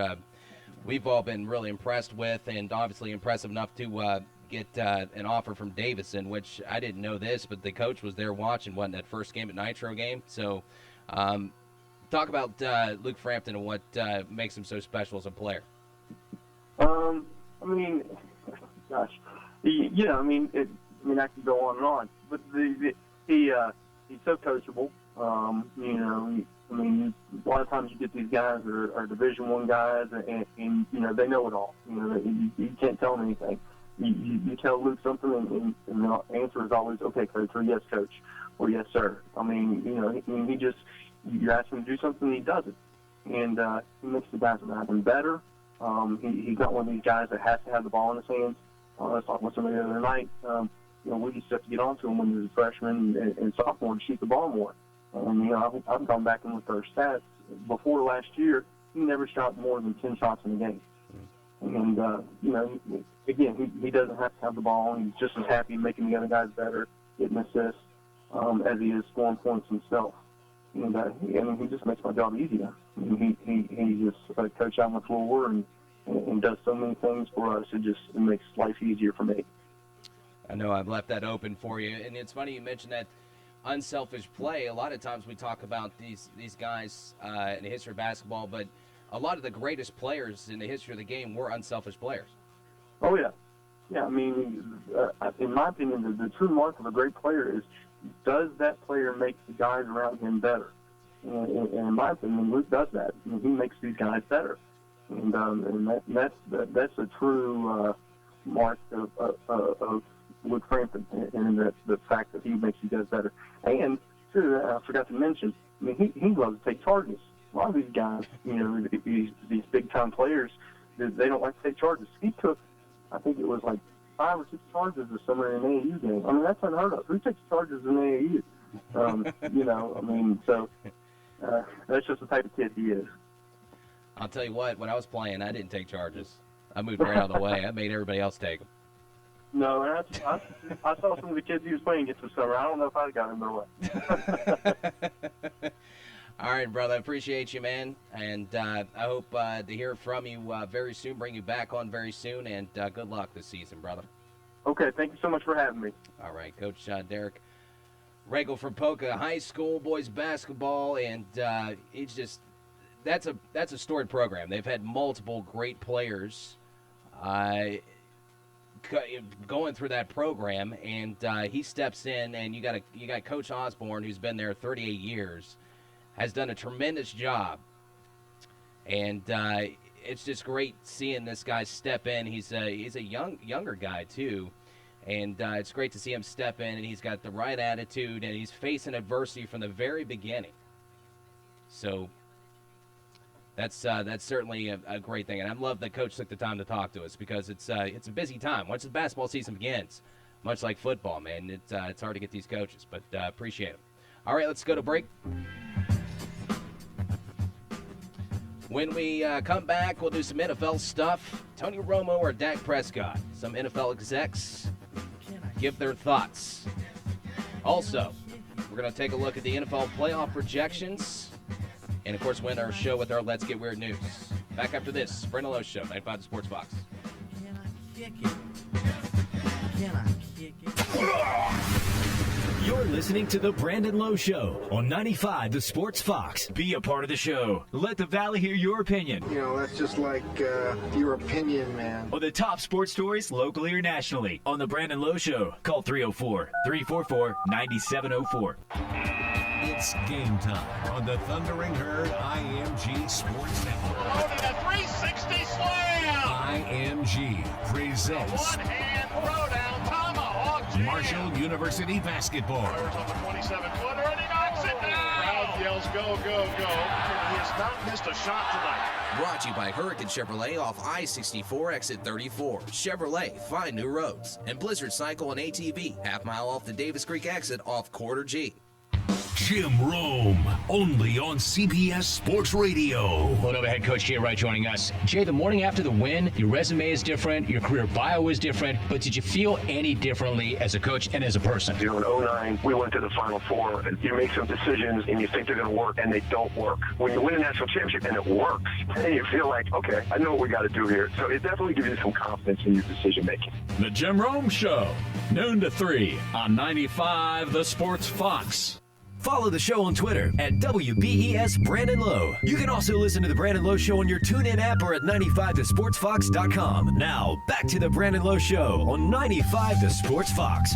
we've all been really impressed with, and obviously impressive enough to get an offer from Davison, which I didn't know this, but the coach was there watching that first game at Nitro game. So talk about Luke Frampton and what makes him so special as a player. I mean, gosh. I could go on and on, but he's so coachable. A lot of times you get these guys that are Division I guys, and they know it all. You can't tell them anything. You tell Luke something, and the answer is always, okay, coach, or yes, coach, or yes, sir. You ask him to do something, and he does it. And he makes the guys around him better. He's not one of these guys that has to have the ball in his hands. I was talking with somebody the other night. We just have to get on to him when he was a freshman and sophomore to shoot the ball more. And, I've gone back and looked at our stats. Before last year, he never shot more than 10 shots in a game. And, again, he doesn't have to have the ball. He's just as happy making the other guys better, getting assists, as he is scoring points himself. And, he just makes my job easier. He's just a coach out on the floor, and and does so many things for us. It makes life easier for me. I know I've left that open for you, and it's funny you mentioned that unselfish play. A lot of times we talk about these guys in the history of basketball, but a lot of the greatest players in the history of the game were unselfish players. Oh, yeah. Yeah, I mean, in my opinion, the true mark of a great player is, does that player make the guys around him better? And in my opinion, Luke does that. I mean, he makes these guys better. And that's a true mark of Luke Frampton, and the fact that he makes you guys better. And, too, I forgot to mention, I mean, he loves to take charges. A lot of these guys, these big-time players, they don't like to take charges. He took, I think it was like 5 or 6 charges or somewhere in an AAU game. I mean, that's unheard of. Who takes charges in AAU? So that's just the type of kid he is. I'll tell you what, when I was playing, I didn't take charges. I moved right out of the way. I made everybody else take them. No, and I saw some of the kids he was playing against this summer. I don't know if I'd got in their way. All right, brother. I appreciate you, man. And I hope to hear from you very soon, bring you back on very soon, and good luck this season, brother. Okay, thank you so much for having me. All right, Coach Derek Regal from Polka High School, boys basketball, and it's just that's a storied program. They've had multiple great players going through that program, and he steps in, and you got Coach Osborne, who's been there 38 years, has done a tremendous job, and it's just great seeing this guy step in. He's a younger guy too, and it's great to see him step in, and he's got the right attitude, and he's facing adversity from the very beginning. So that's certainly a great thing, and I love that Coach took the time to talk to us, because it's a busy time. Once the basketball season begins, much like football, man, it's hard to get these coaches, but appreciate them. All right, let's go to break. When we come back, we'll do some NFL stuff. Tony Romo or Dak Prescott. Some NFL execs give their thoughts. Also, we're going to take a look at the NFL playoff projections. And, of course, win our show with our Let's Get Weird news. Back after this, Brandon Lowe Show, 95 Sports Box. You're listening to The Brandon Lowe Show on 95 The Sports Fox. Be a part of the show. Let the Valley hear your opinion. You know, that's just like your opinion, man. On the top sports stories, locally or nationally. On The Brandon Lowe Show, call 304-344-9704. It's game time on the Thundering Herd IMG Sports Network. Loading a 360 slam. IMG presents One-hand throwdown tomahawk. Marshall University basketball. On the 27-footer, and he knocks it down. Crowd yells, go, go, go. He has not missed a shot tonight. Brought to you by Hurricane Chevrolet off I-64 exit 34. Chevrolet, find new roads. And Blizzard Cycle and ATV, half-mile off the Davis Creek exit off Quarter G. Jim Rome, only on CBS Sports Radio. Villanova head coach Jay Wright joining us. Jay, the morning after the win, your resume is different, your career bio is different, but did you feel any differently as a coach and as a person? You know, in 2009, we went to the Final Four, and you make some decisions, and you think they're going to work, and they don't work. When you win a national championship, and it works, then you feel like, okay, I know what we got to do here. So it definitely gives you some confidence in your decision-making. The Jim Rome Show, noon to 3 on 95 The Sports Fox. Follow the show on Twitter at WBES Brandon Lowe. You can also listen to The Brandon Lowe Show on your TuneIn app or at 95thesportsfox.com. Now, back to The Brandon Lowe Show on 95 The Sports Fox.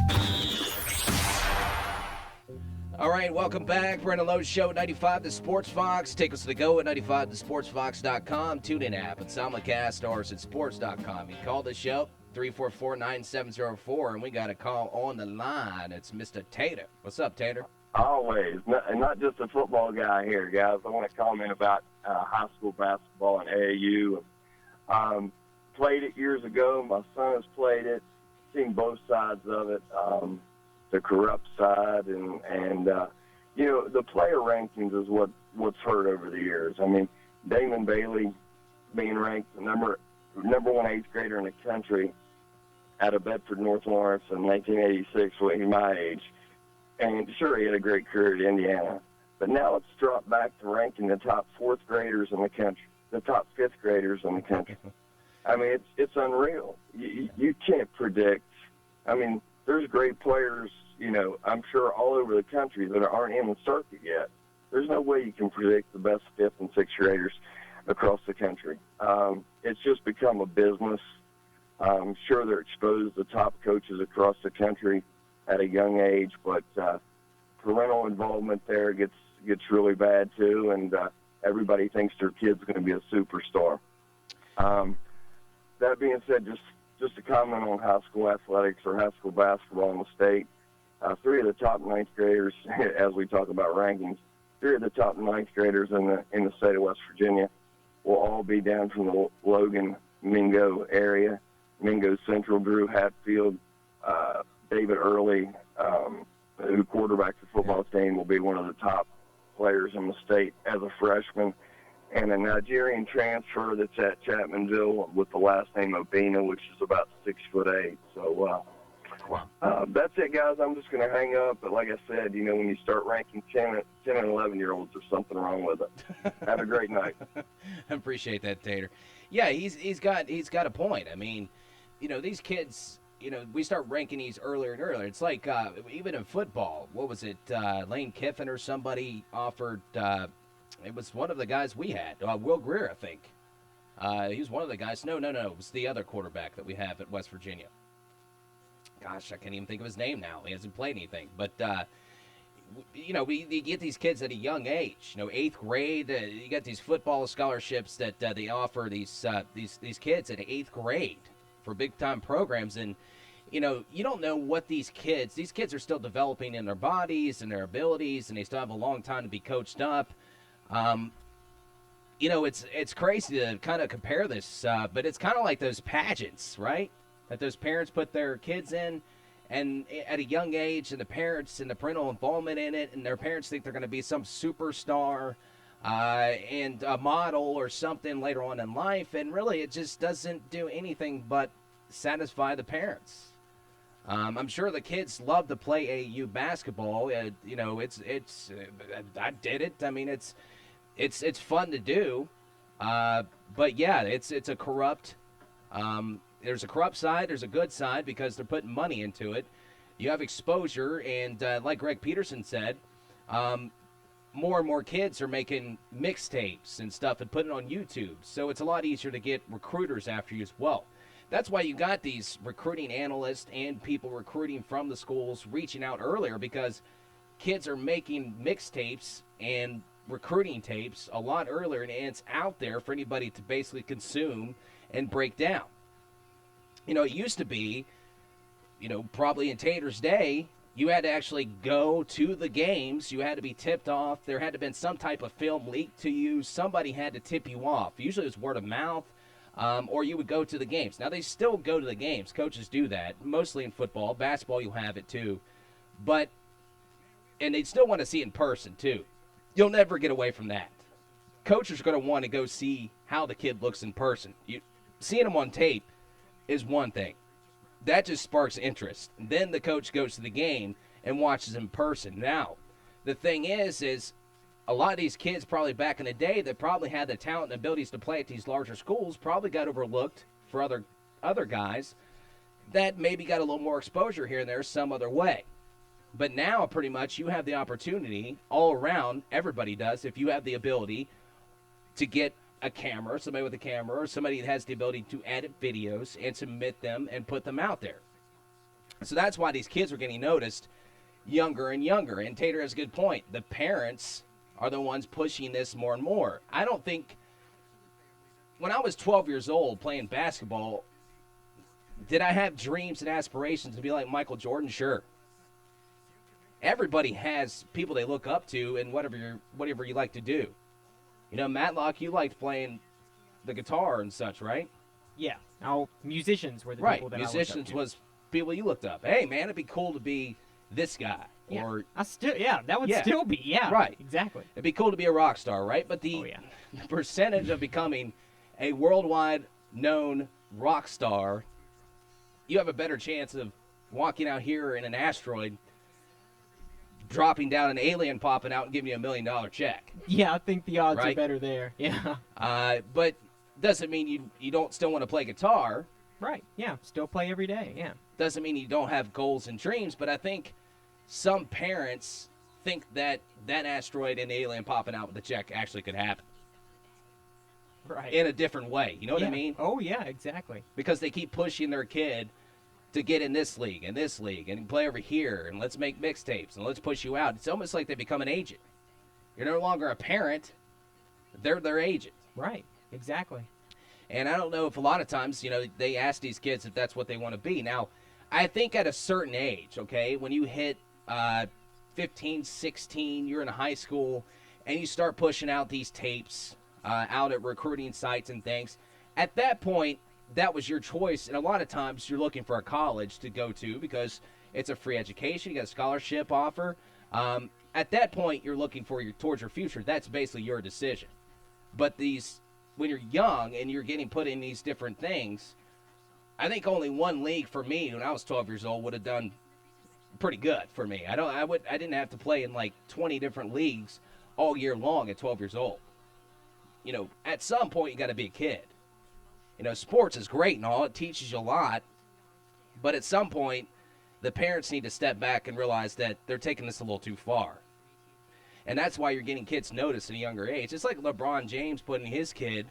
All right, welcome back. Brandon Lowe Show, 95 The Sports Fox. Take us to the go at 95thesportsfox.com. TuneIn app and Simulcast or at sports.com. You can call the show, 344-9704, and we got a call on the line. It's Mr. Tater. What's up, Tater? Always. Not just a football guy here, guys. I want to comment about high school basketball and AAU. Played it years ago. My son has played it. Seen both sides of it, the corrupt side. And you know, the player rankings is what's hurt over the years. I mean, Damon Bailey being ranked the number one eighth grader in the country out of Bedford, North Lawrence in 1986 when he was my age. And sure, he had a great career at Indiana. But now it's dropped back to ranking the top fourth graders in the country, the top fifth graders in the country. I mean, it's unreal. You can't predict. I mean, there's great players, I'm sure all over the country that aren't in the circuit yet. There's no way you can predict the best fifth and sixth graders across the country. It's just become a business. I'm sure they're exposed to top coaches across the country at a young age, but parental involvement there gets really bad too, and everybody thinks their kid's going to be a superstar. That being said, just a comment on high school athletics or high school basketball in the state. 3 of the top ninth graders, as we talk about rankings, 3 of the top ninth graders in the state of West Virginia will all be down from the Logan, Mingo area. Mingo Central, Drew Hatfield, David Early, who quarterbacks the football team, will be one of the top players in the state as a freshman. And a Nigerian transfer that's at Chapmanville with the last name Obina, which is about 6'8". So that's it, guys. I'm just going to hang up. But like I said, when you start ranking 10 and 11-year-olds, there's something wrong with it. Have a great night. I appreciate that, Tater. Yeah, he's got a point. I mean, these kids, we start ranking these earlier and earlier. It's like even in football, what was it? Lane Kiffin or somebody offered. It was one of the guys we had, Will Greer, I think. He was one of the guys. No. It was the other quarterback that we have at West Virginia. Gosh, I can't even think of his name now. He hasn't played anything. But, we get these kids at a young age. 8th grade, you got these football scholarships that they offer these kids at 8th grade for big-time programs. And, you don't know what these kids are still developing in their bodies and their abilities, and they still have a long time to be coached up. It's crazy to kind of compare this, but it's kind of like those pageants, right? That those parents put their kids in, and at a young age, and the parents and the parental involvement in it, and their parents think they're going to be some superstar and a model or something later on in life, and really it just doesn't do anything but satisfy the parents. I'm sure the kids love to play AAU basketball. I did it. I mean, it's fun to do, but yeah, it's a corrupt. There's a corrupt side. There's a good side because they're putting money into it. You have exposure, and like Greg Peterson said, more and more kids are making mixtapes and stuff and putting it on YouTube. So it's a lot easier to get recruiters after you as well. That's why you got these recruiting analysts and people recruiting from the schools reaching out earlier, because kids are making mixtapes and recruiting tapes a lot earlier, and it's out there for anybody to basically consume and break down. It used to be, probably in Tater's day, you had to actually go to the games. You had to be tipped off. There had to have been some type of film leaked to you. Somebody had to tip you off. Usually it was word of mouth, or you would go to the games. Now, they still go to the games. Coaches do that, mostly in football. Basketball, you'll have it too. And they still want to see it in person too. You'll never get away from that. Coaches are going to want to go see how the kid looks in person. Seeing them on tape is one thing. That just sparks interest. Then the coach goes to the game and watches in person. Now, the thing is a lot of these kids probably back in the day that probably had the talent and abilities to play at these larger schools probably got overlooked for other guys that maybe got a little more exposure here and there some other way. But now, pretty much, you have the opportunity all around. Everybody does. If you have the ability to get a camera, somebody with a camera, or somebody that has the ability to edit videos and submit them and put them out there. So that's why these kids are getting noticed younger and younger. And Tater has a good point. The parents are the ones pushing this more and more. I don't think, when I was 12 years old playing basketball, did I have dreams and aspirations to be like Michael Jordan? Sure. Everybody has people they look up to in whatever you like to do. Matlock, you liked playing the guitar and such, right? Yeah. Musicians were the right. people that Musicians I looked up to. was people you looked up. Hey, man, it'd be cool to be this guy. Yeah. Or that would still be. Yeah. Right. Exactly. It'd be cool to be a rock star, right? But the percentage of becoming a worldwide known rock star, you have a better chance of walking out here in an asteroid, dropping down, an alien popping out and giving you $1 million check. Yeah, I think the odds right? are better there. Yeah. But doesn't mean you don't still want to play guitar. Right, yeah, still play every day, yeah. Doesn't mean you don't have goals and dreams, but I think some parents think that asteroid and the alien popping out with the check actually could happen. Right. In a different way, you know what I mean? Oh, yeah, exactly. Because they keep pushing their kid to get in this league and play over here, and let's make mixtapes, and let's push you out. It's almost like they become an agent. You're no longer a parent. They're their agent. Right, exactly. And I don't know if a lot of times, they ask these kids if that's what they want to be. Now, I think at a certain age, okay, when you hit 15, 16, you're in high school, and you start pushing out these tapes out at recruiting sites and things, at that point, that was your choice. And a lot of times you're looking for a college to go to because it's a free education. You got a scholarship offer. At that point, you're looking towards your future. That's basically your decision. But when you're young and you're getting put in these different things, I think only one league for me when I was 12 years old would have done pretty good for me. I didn't have to play in like 20 different leagues all year long at 12 years old. At some point you got to be a kid. Sports is great and all. It teaches you a lot. But at some point, the parents need to step back and realize that they're taking this a little too far. And that's why you're getting kids noticed at a younger age. It's like LeBron James putting his kid,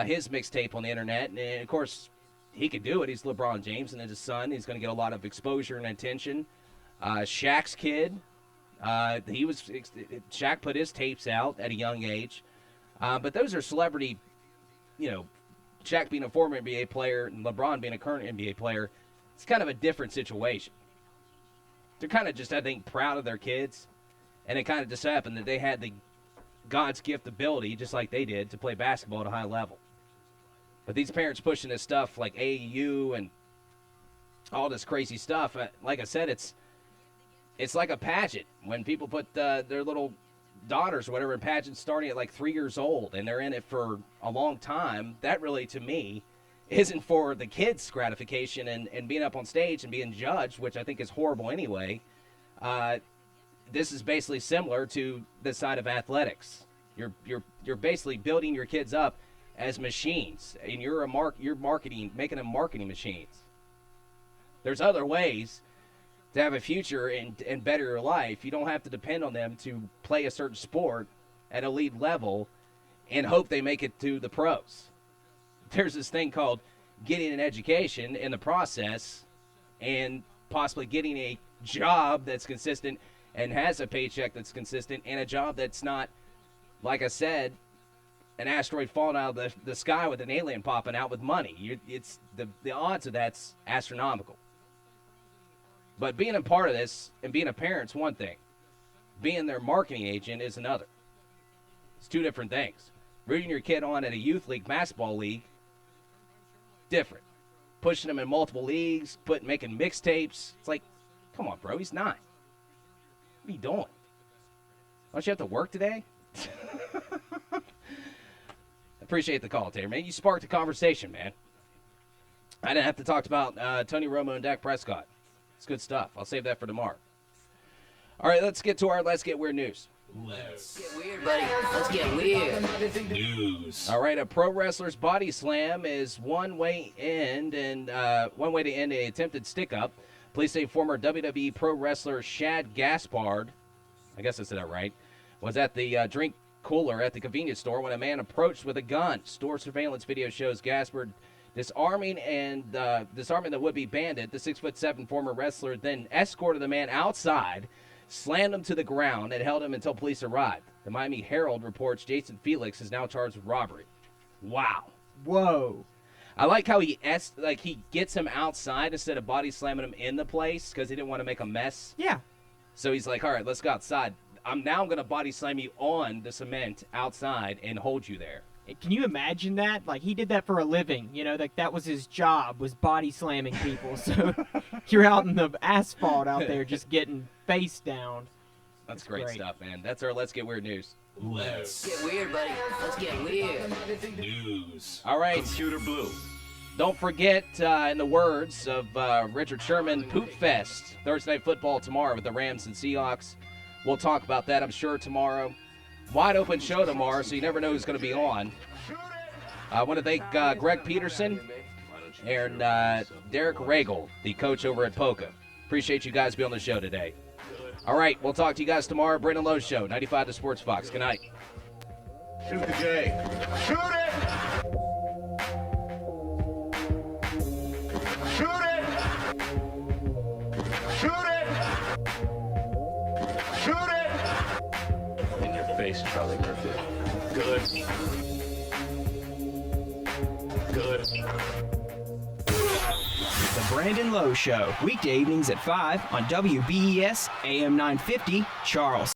his mixtape on the internet. And, of course, he could do it. He's LeBron James, and his son, he's going to get a lot of exposure and attention. Shaq's kid, Shaq put his tapes out at a young age. But those are celebrity, Shaq being a former NBA player and LeBron being a current NBA player. It's kind of a different situation. They're kind of just, I think, proud of their kids. And it kind of just happened that they had the God's gift ability, just like they did, to play basketball at a high level. But these parents pushing this stuff like AAU and all this crazy stuff, like I said, it's like a pageant. When people put their little daughters or whatever in pageants starting at like 3 years old and they're in it for a long time, that really, to me, isn't for the kids' gratification and being up on stage and being judged, which I think is horrible anyway. This is basically similar to the side of athletics. You're basically building your kids up as machines, and you're making them marketing machines. There's other ways to have a future and better your life. You don't have to depend on them to play a certain sport at a elite level and hope they make it to the pros. There's this thing called getting an education in the process and possibly getting a job that's consistent and has a paycheck that's consistent and a job that's not, like I said, an asteroid falling out of the sky with an alien popping out with money. It's the odds of that's astronomical. But being a part of this and being a parent's one thing. Being their marketing agent is another. It's two different things. Rooting your kid on at a youth league, basketball league, different. Pushing them in multiple leagues, making mixtapes. It's like, come on, bro, he's 9. What are you doing? Don't you have to work today? Appreciate the call, Taylor, man. You sparked a conversation, man. I didn't have to talk about Tony Romo and Dak Prescott. It's good stuff. I'll save that for tomorrow. All right, let's get to our Let's Get Weird news. Let's get weird, buddy. Let's get weird. News. All right, a pro wrestler's body slam is one way to end an attempted stick-up. Police say former WWE pro wrestler Shad Gaspard, I guess I said that right, was at the drink cooler at the convenience store when a man approached with a gun. Store surveillance video shows Gaspard disarming the would-be bandit. The 6'7" former wrestler then escorted the man outside, slammed him to the ground, and held him until police arrived. The Miami Herald reports Jason Felix is now charged with robbery. Wow. Whoa. I like how he gets him outside instead of body slamming him in the place because he didn't want to make a mess. Yeah. So he's like, all right, let's go outside. I'm going to body slam you on the cement outside and hold you there. Can you imagine that? Like, he did that for a living. You know, that was his job, was body slamming people. So you're out in the asphalt out there just getting face down. That's great stuff, man. That's our Let's Get Weird news. Let's get weird, buddy. Let's get weird. News. All right. Computer Blue. Don't forget, in the words of Richard Sherman, Poop Fest. Thursday Night Football tomorrow with the Rams and Seahawks. We'll talk about that, I'm sure, tomorrow. Wide open show tomorrow, so you never know who's going to be on. I want to thank Greg Peterson and Derek Regal, the coach over at Polka. Appreciate you guys being on the show today. All right, we'll talk to you guys tomorrow. Brendan Lowe Show, 95 The Sports Fox. Good night. Shoot the J. Shoot it! Shoot it! Shoot it! Shoot it! In your face, Charlie Murphy. Good. Good. The Brandon Lowe Show, weekday evenings at 5 on WBES AM 950, Charles.